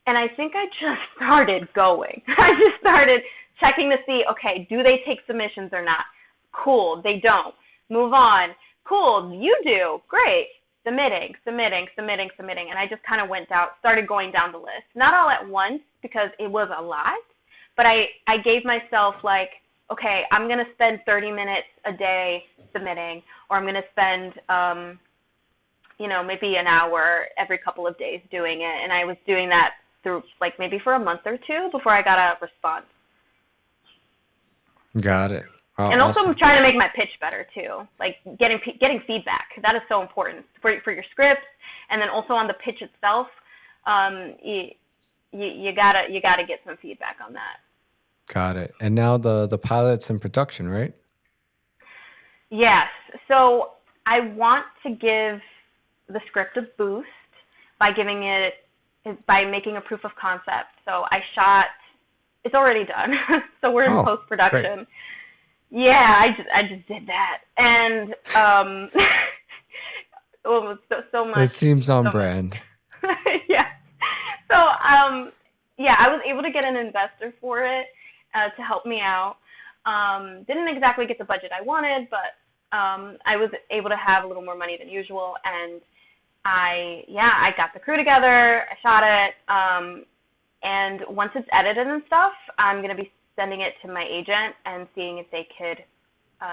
Speaker 2: and I think I just started going. I just started checking to see, okay, do they take submissions or not? Cool, they don't. Move on. Cool, you do. Great. Submitting. And I just kind of started going down the list. Not all at once because it was a lot, but I gave myself like, okay, I'm going to spend 30 minutes a day submitting, or I'm going to spend, maybe an hour every couple of days doing it. And I was doing that through like maybe for a month or two before I got a response.
Speaker 1: Got it. Oh,
Speaker 2: And also I'm
Speaker 1: awesome.
Speaker 2: trying to make my pitch better too, like getting feedback. That is so important for your scripts, and then also on the pitch itself. You gotta get some feedback on that.
Speaker 1: Got it. And now the pilot's in production, right?
Speaker 2: Yes. So I want to give the script a boost by by making a proof of concept. So I shot. It's already done. So we're in
Speaker 1: Oh,
Speaker 2: post
Speaker 1: great.
Speaker 2: production. Yeah, I just did that, and oh, so
Speaker 1: It
Speaker 2: much,
Speaker 1: seems on
Speaker 2: so much.
Speaker 1: brand.
Speaker 2: Yeah. So yeah, I was able to get an investor for it to help me out. Didn't exactly get the budget I wanted, but I was able to have a little more money than usual, and I got the crew together. I shot it, and once it's edited and stuff, I'm gonna be sending it to my agent and seeing if they could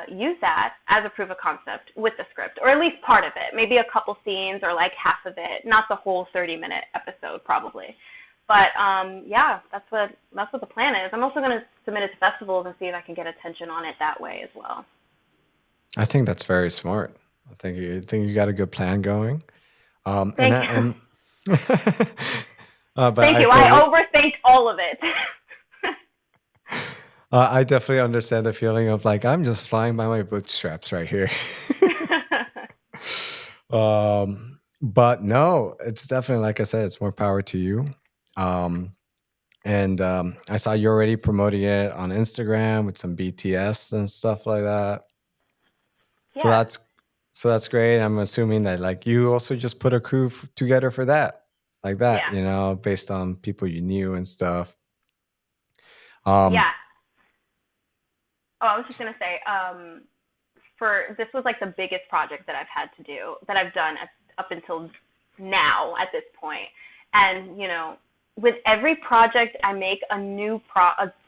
Speaker 2: use that as a proof of concept with the script, or at least part of it, maybe a couple scenes or like half of it, not the whole 30-minute episode probably. But yeah, that's what the plan is. I'm also going to submit it to festivals and see if I can get attention on it that way as well.
Speaker 1: I think that's very smart. I think you got a good plan going. And
Speaker 2: Thank
Speaker 1: I,
Speaker 2: you.
Speaker 1: and but
Speaker 2: Thank
Speaker 1: I
Speaker 2: you. I
Speaker 1: totally,
Speaker 2: overthink all of it.
Speaker 1: I definitely understand the feeling of like I'm just flying by my bootstraps right here. But no, it's definitely like I said, it's more power to you. Um, and I saw you already promoting it on Instagram with some BTS and stuff like that. So
Speaker 2: Yeah.
Speaker 1: that's great. I'm assuming that like you also just put a crew together for that, like that,
Speaker 2: Yeah.
Speaker 1: based on people you knew and stuff. Um,
Speaker 2: Yeah. Oh, I was just gonna say, for this was like the biggest project that I've had to do that I've done up until now at this point. And with every project I make, a new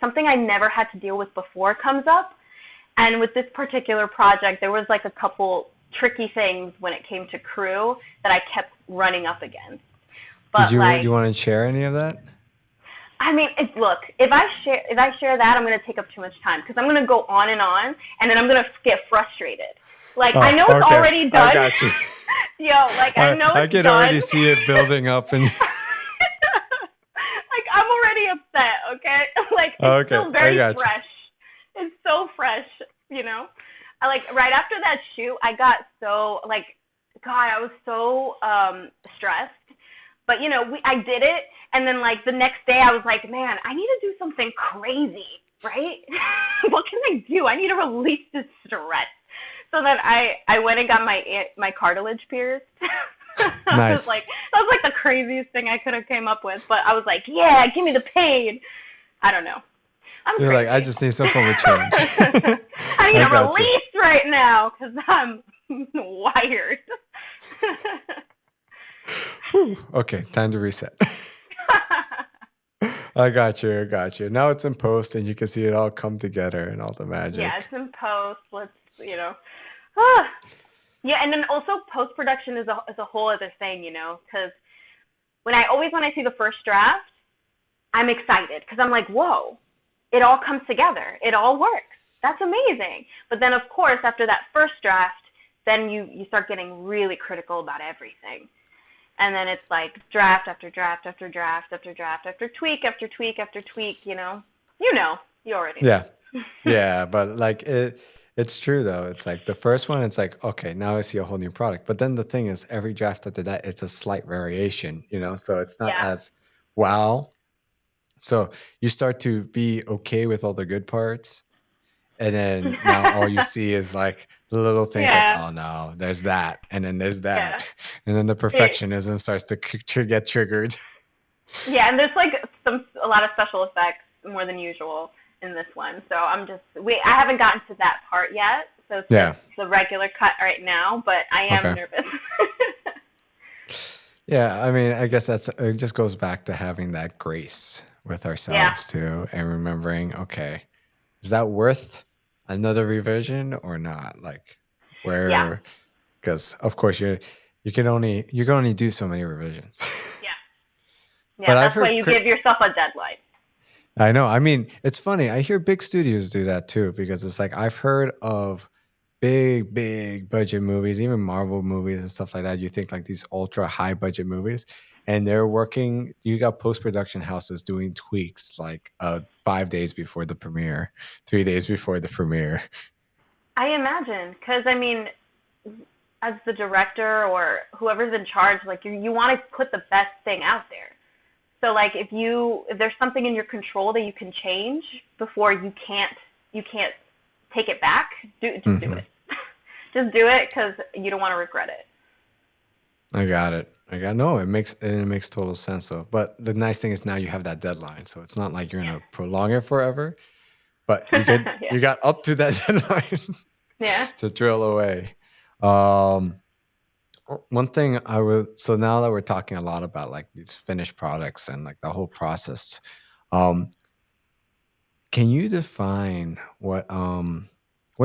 Speaker 2: something I never had to deal with before comes up. And with this particular project, there was like a couple tricky things when it came to crew that I kept running up against.
Speaker 1: Did
Speaker 2: But
Speaker 1: you
Speaker 2: like,
Speaker 1: you want to share any of that?
Speaker 2: I mean, look, if I share that, I'm gonna take up too much time because I'm gonna go on, and then I'm gonna get frustrated. Like I
Speaker 1: Oh,
Speaker 2: know it's
Speaker 1: okay.
Speaker 2: already
Speaker 1: I
Speaker 2: done.
Speaker 1: got you.
Speaker 2: Yo, like I know
Speaker 1: I
Speaker 2: it's
Speaker 1: can
Speaker 2: done.
Speaker 1: already see it building up and
Speaker 2: Like I'm already upset, okay? Like it's
Speaker 1: okay,
Speaker 2: still
Speaker 1: I
Speaker 2: very
Speaker 1: got you.
Speaker 2: fresh. It's so fresh, you know? I like right after that shoot, I got so like God, I was so stressed. But I did it and then like the next day I was like, man, I need to do something crazy, right? What can I do? I need to release this stress. So then I went and got my cartilage pierced.
Speaker 1: Nice.
Speaker 2: That was like the craziest thing I could have came up with. But I was like, yeah, give me the pain. I don't know. I'm
Speaker 1: You're like, I
Speaker 2: crazy.
Speaker 1: just need some form of change.
Speaker 2: I need
Speaker 1: I
Speaker 2: a
Speaker 1: got you.
Speaker 2: release right now because I'm wired.
Speaker 1: Whew. Okay, time to reset. I got you. I got you. Now it's in post, and you can see it all come together and all the
Speaker 2: Yeah,
Speaker 1: magic.
Speaker 2: it's in post. Ah. Yeah, and then also post production is a whole other thing, because when I see the first draft, I'm excited because I'm like, whoa, it all comes together. It all works. That's amazing. But then, of course, after that first draft, then you start getting really critical about everything. And then it's like draft after draft after draft after draft after tweak after tweak after tweak, You already
Speaker 1: Yeah.
Speaker 2: know.
Speaker 1: Yeah, but like it's true though. It's like the first one, it's like, okay, now I see a whole new product. But then the thing is every draft after that, it's a slight variation, so it's not
Speaker 2: Yeah.
Speaker 1: as wow. So you start to be okay with all the good parts. And then now all you see is like the little things like,
Speaker 2: Yeah.
Speaker 1: oh no, there's that. And then there's that.
Speaker 2: Yeah.
Speaker 1: And then the
Speaker 2: It,
Speaker 1: perfectionism starts to get triggered.
Speaker 2: yeah, and there's like a lot of special effects more than usual in this one. So I haven't gotten to that part yet. So it's just
Speaker 1: Yeah.
Speaker 2: the regular cut right now, but I am
Speaker 1: Okay.
Speaker 2: nervous.
Speaker 1: Yeah. I mean, I guess it just goes back to having that grace with
Speaker 2: Yeah.
Speaker 1: ourselves too and remembering, okay, is that worth another revision or not? Like
Speaker 2: Yeah.
Speaker 1: where, because of course you can only do so many revisions.
Speaker 2: Yeah.
Speaker 1: But
Speaker 2: Yeah,
Speaker 1: I've
Speaker 2: that's why
Speaker 1: heard
Speaker 2: you give yourself a deadline.
Speaker 1: I know. I mean, it's funny. I hear big studios do that too because it's like I've heard of big, big budget movies, even Marvel movies and stuff like that. You think like these ultra high budget movies, and they're working. You got post production houses doing tweaks like 5 days before the premiere, 3 days before the premiere.
Speaker 2: I imagine, because I mean, as the director or whoever's in charge, like you want to put the best thing out there. So like if there's something in your control that you can change before you can't take it back, just do
Speaker 1: Hmm.
Speaker 2: it. Just do it because you don't want to regret it.
Speaker 1: I got it. I got no. It makes total sense though. But the nice thing is now you have that deadline, so it's not like you're gonna prolong it forever. But you get
Speaker 2: Yeah.
Speaker 1: you got up to that deadline
Speaker 2: Yeah.
Speaker 1: to drill away. Um, One thing I would so now that we're talking a lot about like these finished products and like the whole process, um, can you define what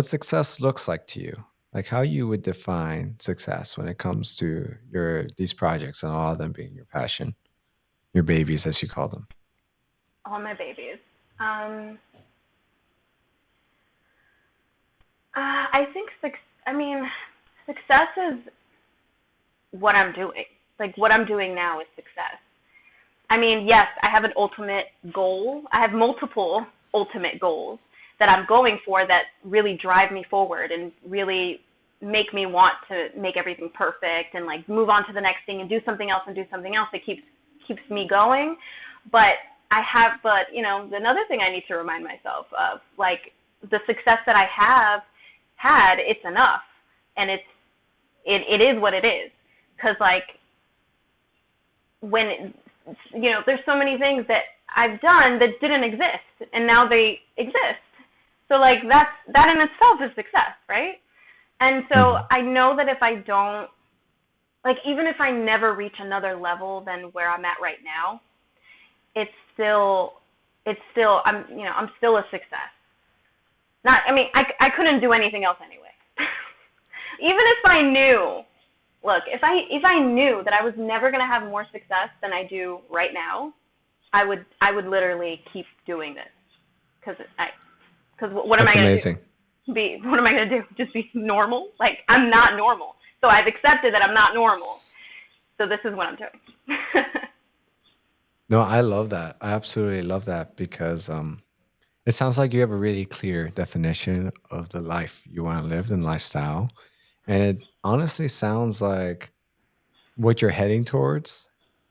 Speaker 1: success looks like to you? Like how you would define success when it comes to your these projects and all of them being your passion, your babies as you call them.
Speaker 2: All my babies. Um, I think I mean, success is what I'm doing. Like what I'm doing now is success. I mean, yes, I have an ultimate goal. I have multiple ultimate goals that I'm going for that really drive me forward and really make me want to make everything perfect and like move on to the next thing and do something else and do something else that keeps me going. But another thing I need to remind myself of, like the success that I have had, it's enough, and it is what it is. Because like when there's so many things that I've done that didn't exist, and now they exist. So like that in itself is success, right? And so
Speaker 1: Hmm.
Speaker 2: I know that if I don't, like, even if I never reach another level than where I'm at right now, it's still I'm still a success. Not, I mean, I couldn't do anything else anyway. Even if I knew, look, if I knew that I was never going to have more success than I do right now, I would literally keep doing this because what am I
Speaker 1: That's
Speaker 2: going to
Speaker 1: amazing.
Speaker 2: do? What am I going to do? Just be normal? Like, I'm not normal. So I've accepted that I'm not normal. So this is what I'm doing.
Speaker 1: No, I love that. I absolutely love that because it sounds like you have a really clear definition of the life you want to live and lifestyle. And it honestly sounds like what you're heading towards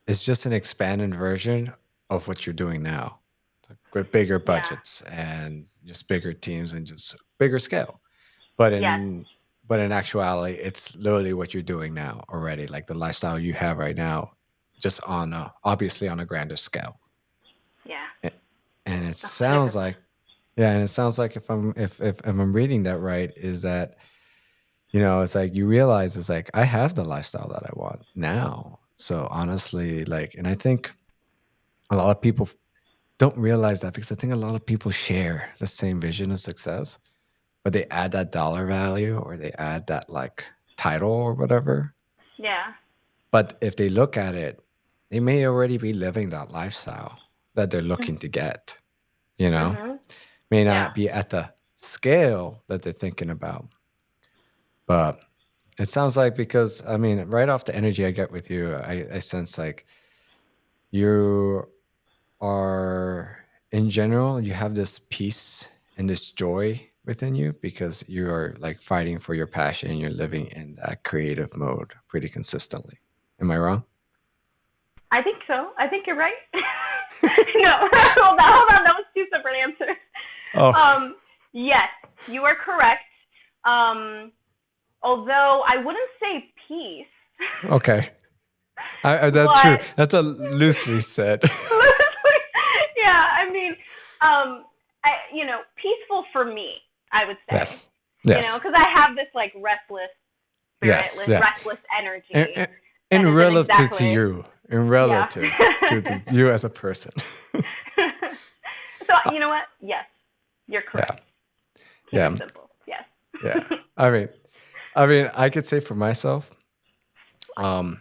Speaker 1: is just an expanded version of what you're doing now, like with bigger
Speaker 2: Yeah.
Speaker 1: budgets and just bigger teams and just bigger scale. But
Speaker 2: Yes.
Speaker 1: in but in actuality, it's literally what you're doing now already, like the lifestyle you have right now, just on obviously on a grander scale.
Speaker 2: Yeah.
Speaker 1: A- And it
Speaker 2: A hundred
Speaker 1: sounds
Speaker 2: percent.
Speaker 1: like, yeah, and it sounds like if I'm reading that right, is that it's like you realize it's like I have the lifestyle that I want now. So honestly, like, and I think a lot of people don't realize that because I think a lot of people share the same vision of success, but they add that dollar value or they add that like title or whatever.
Speaker 2: Yeah.
Speaker 1: But if they look at it, they may already be living that lifestyle that they're looking to get, you know,
Speaker 2: Mhm.
Speaker 1: may
Speaker 2: Yeah.
Speaker 1: not be at the scale that they're thinking about. But it sounds like because I mean, right off the energy I get with you, I sense like you are in general, you have this peace and this joy within you because you are like fighting for your passion and you're living in that creative mode pretty consistently. Am I wrong?
Speaker 2: I think so. I think you're right. No, hold on. That was two separate answers.
Speaker 1: Oh,
Speaker 2: Um, yes, you are correct. Um, although I wouldn't say peace,
Speaker 1: okay. That's true.
Speaker 2: but
Speaker 1: That's a loosely said.
Speaker 2: yeah, I mean, peaceful for me, I would say,
Speaker 1: Yes. Yes.
Speaker 2: because I have this like restless spirit,
Speaker 1: Yes. Yes.
Speaker 2: restless
Speaker 1: In,
Speaker 2: energy
Speaker 1: in,
Speaker 2: that
Speaker 1: in
Speaker 2: isn't
Speaker 1: relative to
Speaker 2: exactly,
Speaker 1: you, in
Speaker 2: yeah.
Speaker 1: relative to you as a person.
Speaker 2: So you know what? Yes, you're
Speaker 1: Yeah.
Speaker 2: correct. Keep it
Speaker 1: Yeah.
Speaker 2: simple. Yes.
Speaker 1: Yeah. I mean, I could say for myself, um,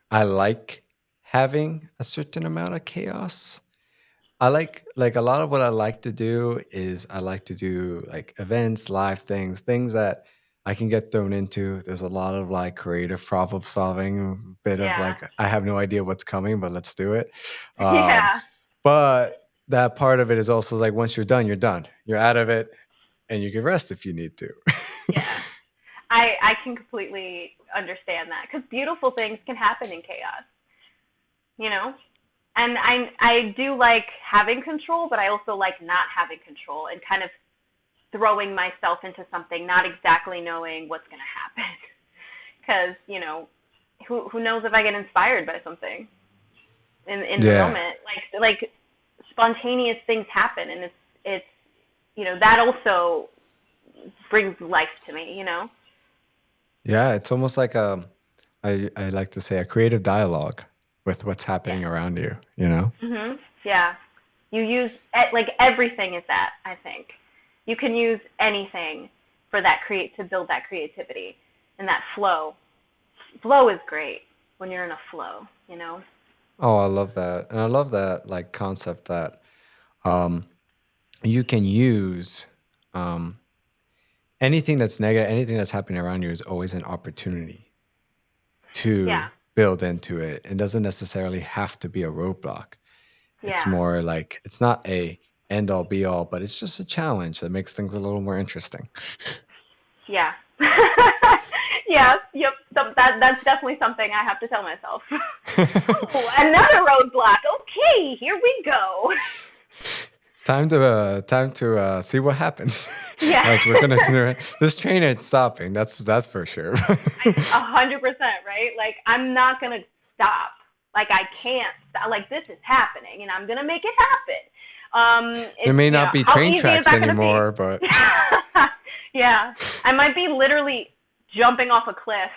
Speaker 1: I like having a certain amount of chaos. I like a lot of what I like to do is I like to do like events, live things, things that I can get thrown into. There's a lot of like creative problem solving, bit of
Speaker 2: Yeah.
Speaker 1: like I have no idea what's coming, but let's do it. Um,
Speaker 2: Yeah.
Speaker 1: but that part of it is also like once you're done, you're done. You're out of it, and you can rest if you need to.
Speaker 2: Yeah. I can completely understand that because beautiful things can happen in chaos, you know? And I do like having control, but I also like not having control and kind of throwing myself into something, not exactly knowing what's going to happen. Because, who knows if I get inspired by something in the
Speaker 1: Yeah.
Speaker 2: moment. Like spontaneous things happen, and it's that also brings life to me.
Speaker 1: Yeah, it's almost like I like to say a creative dialogue with what's
Speaker 2: Yeah.
Speaker 1: happening around you, you know?
Speaker 2: Yeah. You use like everything is that, I think. You can use anything for that create to build that creativity and that flow. Flow is great when you're in a flow.
Speaker 1: Oh, I love that. And I love that like concept that um you can use um anything that's negative, anything that's happening around you is always an opportunity
Speaker 2: Yeah.
Speaker 1: to build into it. It doesn't necessarily have to be a roadblock. It's
Speaker 2: Yeah.
Speaker 1: more like it's not a end all be all, but it's just a challenge that makes things a little more interesting.
Speaker 2: Yeah. Yeah. Yep. That's definitely something I have to tell myself. Oh, another roadblock. Okay, here we go.
Speaker 1: Time to see what happens
Speaker 2: Yeah.
Speaker 1: as we're gonna this train ain't stopping. That's for sure.
Speaker 2: 100%, right? Like, I'm not gonna stop. Like, I can't stop. Like, this is happening, and I'm gonna make it happen.
Speaker 1: There
Speaker 2: It's
Speaker 1: may not be
Speaker 2: how
Speaker 1: train
Speaker 2: easy is
Speaker 1: tracks
Speaker 2: that gonna be?
Speaker 1: anymore, but
Speaker 2: Yeah, I might be literally jumping off a cliff.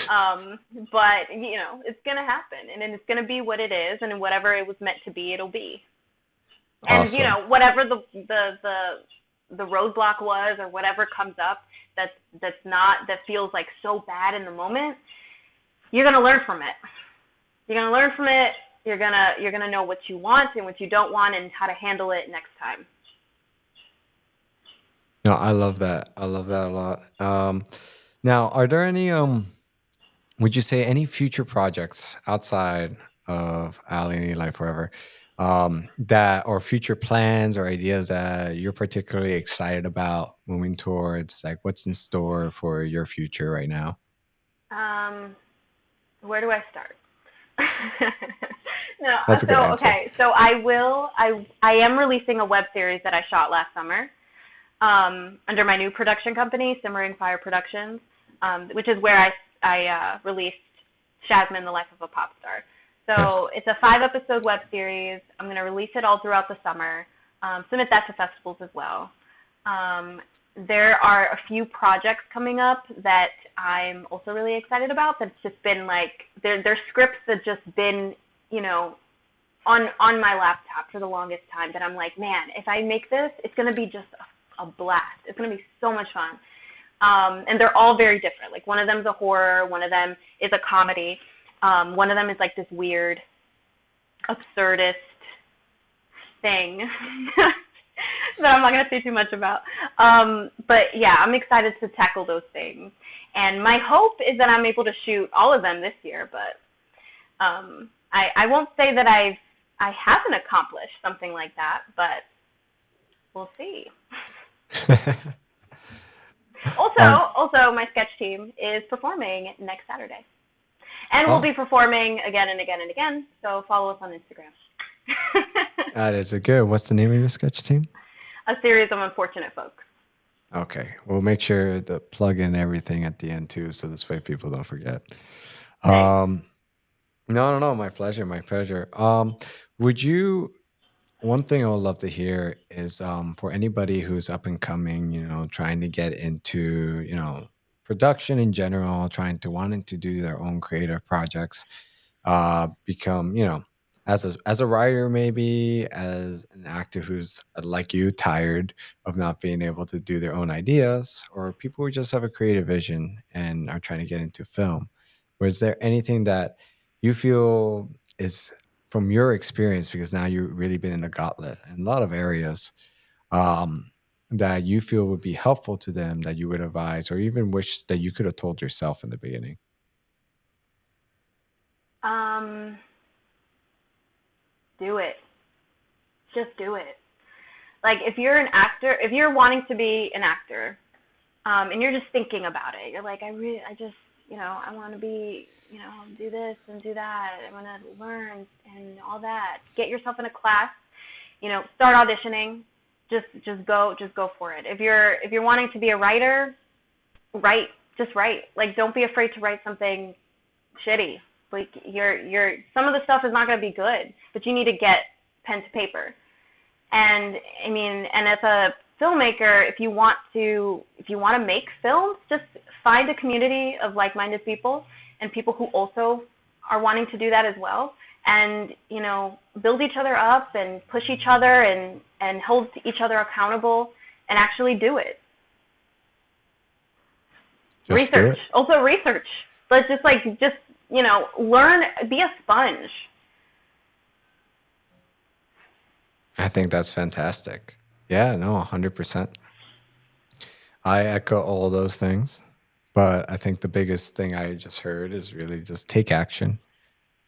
Speaker 2: But it's gonna happen, and then it's gonna be what it is, and whatever it was meant to be, it'll be. And
Speaker 1: awesome.
Speaker 2: whatever the the roadblock was, or whatever comes up that feels like so bad in the moment, you're gonna learn from it. You're gonna learn from it. You're gonna know what you want and what you don't want, and how to handle it next time.
Speaker 1: No, I love that. I love that a lot. Now, are there any would you say any future projects outside of Ali Life Forever that or future plans or ideas that you're particularly excited about moving towards? Like what's in store for your future right now?
Speaker 2: Um, where do I start? No,
Speaker 1: That's a good
Speaker 2: so
Speaker 1: answer.
Speaker 2: okay, so I am releasing a web series that I shot last summer, under my new production company, Simmering Fire Productions, which is where I released Jazmin, the Life of a Pop Star. So
Speaker 1: Yes.
Speaker 2: it's a 5 episode web series. I'm going to release it all throughout the summer, submit that to festivals as well. Um, there are a few projects coming up that I'm also really excited about. That's just been like they're scripts that just been, you know, on my laptop for the longest time. That I'm like, man, if I make this, it's gonna be just a blast. It's gonna be so much fun. And they're all very different. Like one of them's a horror, one of them is a comedy, one of them is like this weird absurdist thing that I'm not going to say too much about. But yeah, I'm excited to tackle those things. And my hope is that I'm able to shoot all of them this year, but I won't say that I haven't accomplished something like that, but we'll see.
Speaker 1: um,
Speaker 2: Also, my sketch team is performing next Saturday, and we'll
Speaker 1: oh,
Speaker 2: be performing again and again and again. So follow us on Instagram.
Speaker 1: that is a good. What's the name of your sketch team?
Speaker 2: A series of unfortunate folks.
Speaker 1: Okay, we'll make sure to plug in everything at the end too, so this way people don't forget.
Speaker 2: Nice.
Speaker 1: Um, no, no, no, my pleasure, my pleasure. Would you one thing I would love to hear is for anybody who's up and coming, trying to get into, production in general, trying to wanting to do their own creative projects, become, as a writer, maybe as an actor who's like you, tired of not being able to do their own ideas, or people who just have a creative vision and are trying to get into film. Was there anything that you feel is from your experience, because now you've really been in the gauntlet in a lot of areas, um, that you feel would be helpful to them that you would advise, or even wish that you could have told yourself in the beginning?
Speaker 2: Um, do it. Just do it. Like if you're an actor, if you're wanting to be an actor, and you're just thinking about it, you're like, I just, I want to be, do this and do that. I want to learn and all that. Get yourself in a class. Start auditioning. Just go for it. If you're wanting to be a writer, write. Just write. Like, don't be afraid to write something shitty. Like, some of the stuff is not going to be good, but you need to get pen to paper. And I mean, and as a filmmaker, if you want to make films, just find a community of like-minded people and people who also are wanting to do that as well, and build each other up and push each other and hold each other accountable and actually do it.
Speaker 1: Just do it.
Speaker 2: Research. But just learn, be a sponge.
Speaker 1: I think that's fantastic. Yeah, no, 100%. I echo all those things, but I think the biggest thing I just heard is really just take action.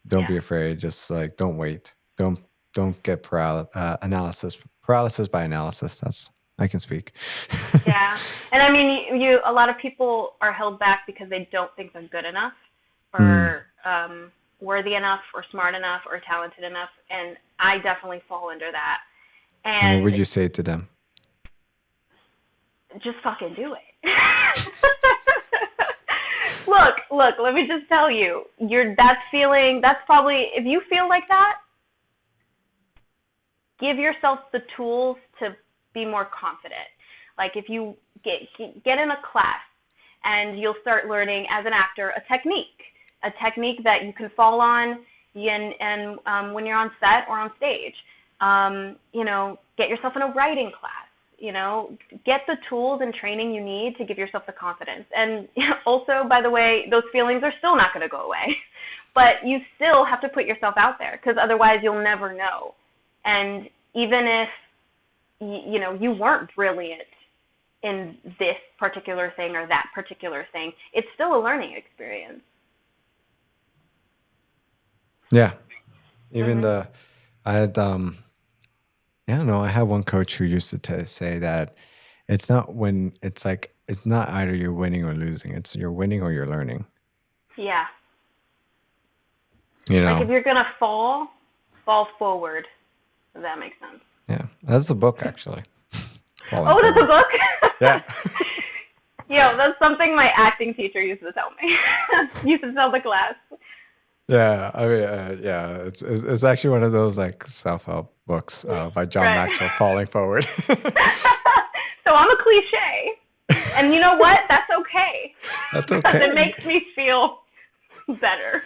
Speaker 1: Don't
Speaker 2: Yeah.
Speaker 1: be afraid. Just like don't wait. Don't get paralysis by analysis. That's I can speak.
Speaker 2: Yeah, and I mean, a lot of people are held back because they don't think they're good enough,
Speaker 1: Mm.
Speaker 2: or worthy enough, or smart enough, or talented enough, and I definitely fall under that.
Speaker 1: And what
Speaker 2: And
Speaker 1: would you say to them?
Speaker 2: just fucking do it. Look, let me just tell you, that's probably, if you feel like that, give yourself the tools to be more confident. Like if you get in a class and you'll start learning as an actor a technique that you can fall on and when you're on set or on stage. Get yourself in a writing class. You know, get the tools and training you need to give yourself the confidence. And also, by the way, those feelings are still not going to go away. But you still have to put yourself out there because otherwise you'll never know. And even if you know you weren't brilliant in this particular thing or that particular thing, it's still a learning experience.
Speaker 1: Yeah. Even
Speaker 2: Mhm.
Speaker 1: the I had yeah, no, I had one coach who used to say that it's not when it's like it's not either you're winning or losing. It's you're winning or you're learning.
Speaker 2: Yeah.
Speaker 1: You
Speaker 2: Like
Speaker 1: know?
Speaker 2: if you're gonna fall, fall forward. If that makes sense.
Speaker 1: Yeah. That's a book actually. Falling
Speaker 2: Oh, that's a
Speaker 1: forward.
Speaker 2: book.
Speaker 1: Yeah.
Speaker 2: Yo, that's something my acting teacher used to tell me. Used to tell the class.
Speaker 1: Yeah, I mean, yeah, it's actually one of those like self-help books by John
Speaker 2: Right.
Speaker 1: Maxwell, Falling Forward.
Speaker 2: So I'm a cliche. And you know what? That's okay.
Speaker 1: That's
Speaker 2: Because it
Speaker 1: okay.
Speaker 2: makes me feel better.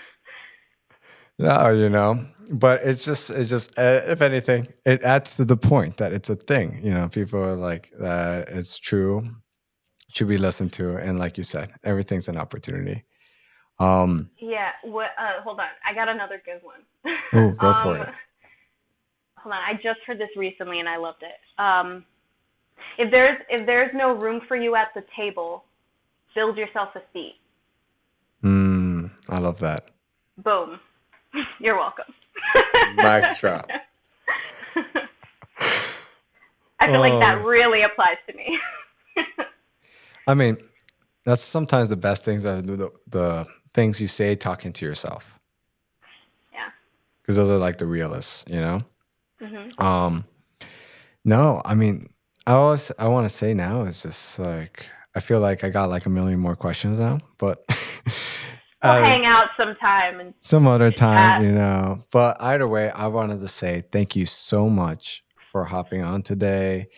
Speaker 1: No, but it's just if anything, it adds to the point that it's a thing. People are like that. It's true, should be listened to, and like you said, everything's an opportunity. Um,
Speaker 2: Yeah. What? Hold on. I got another good one.
Speaker 1: oh, go for
Speaker 2: um,
Speaker 1: it.
Speaker 2: hold on. I just heard this recently and I loved it. If there's no room for you at the table, build yourself a seat.
Speaker 1: I love that.
Speaker 2: Boom. You're welcome.
Speaker 1: Mic drop.
Speaker 2: I feel like that
Speaker 1: Oh,
Speaker 2: really applies to me.
Speaker 1: I mean, that's sometimes the best things are the things you say talking to yourself,
Speaker 2: Yeah.
Speaker 1: because those are like the realists.
Speaker 2: Mhm.
Speaker 1: Um, no, I mean, I want to say now is just like I feel like I got like a million more questions now, but
Speaker 2: We'll
Speaker 1: as
Speaker 2: hang out sometime and
Speaker 1: some other time,
Speaker 2: chat.
Speaker 1: But either way, I wanted to say thank you so much for hopping on today,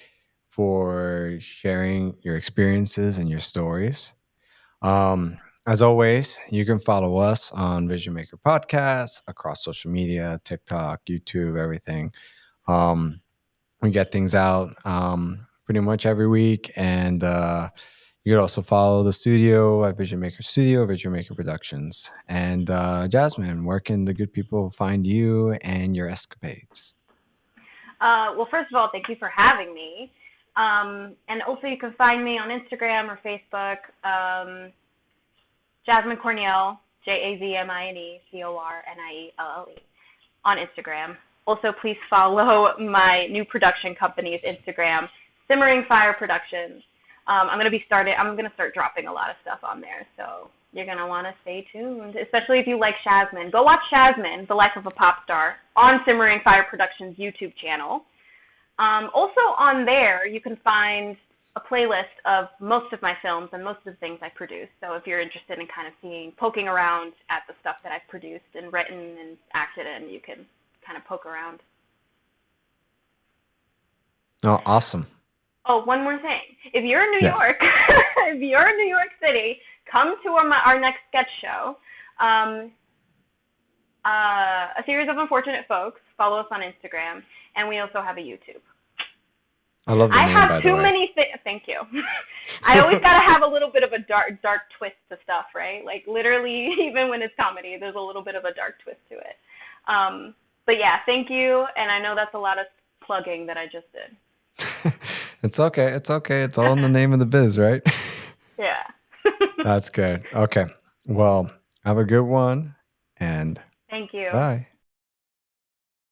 Speaker 1: for sharing your experiences and your stories. As always, you can follow us on Vision Maker Podcast across social media, TikTok, YouTube, everything. Um, we get things out pretty much every week, and you could also follow the studio at Vision Maker Studio, Vision Maker Productions. And Jasmine, where can the good people find you and your escapades?
Speaker 2: Well, first of all, thank you for having me. And also, you can find me on Instagram or Facebook, Jazmine Cornielle, JazmineCornielle on Instagram. Also, please follow my new production company's Instagram, Simmering Fire Productions. I'm gonna start dropping a lot of stuff on there, so you're gonna want to stay tuned, especially if you like Shazmin. Go watch Shazmin, The Life of a Pop Star, on Simmering Fire Productions YouTube channel. Also on there, you can find a playlist of most of my films and most of the things I produce. So if you're interested in kind of poking around at the stuff that I've produced and written and acted in, you can kind of poke around.
Speaker 1: Oh, awesome.
Speaker 2: Oh, one more thing. If you're in New
Speaker 1: Yes.
Speaker 2: York, if you're in New York City, come to our next sketch show. Um, a series of unfortunate folks. Follow us on Instagram, and we also have a YouTube.
Speaker 1: I love the
Speaker 2: I
Speaker 1: name,
Speaker 2: have
Speaker 1: by the
Speaker 2: too
Speaker 1: way.
Speaker 2: many things. Thank you. I always gotta have a little bit of a dark twist to stuff, right? Like literally, even when it's comedy, there's a little bit of a dark twist to it. But yeah, thank you, and I know that's a lot of plugging that I just did.
Speaker 1: It's okay. It's okay. It's all in the name of the biz, right?
Speaker 2: Yeah.
Speaker 1: That's good. Okay. Well, have a good one and
Speaker 2: Thank you.
Speaker 1: bye.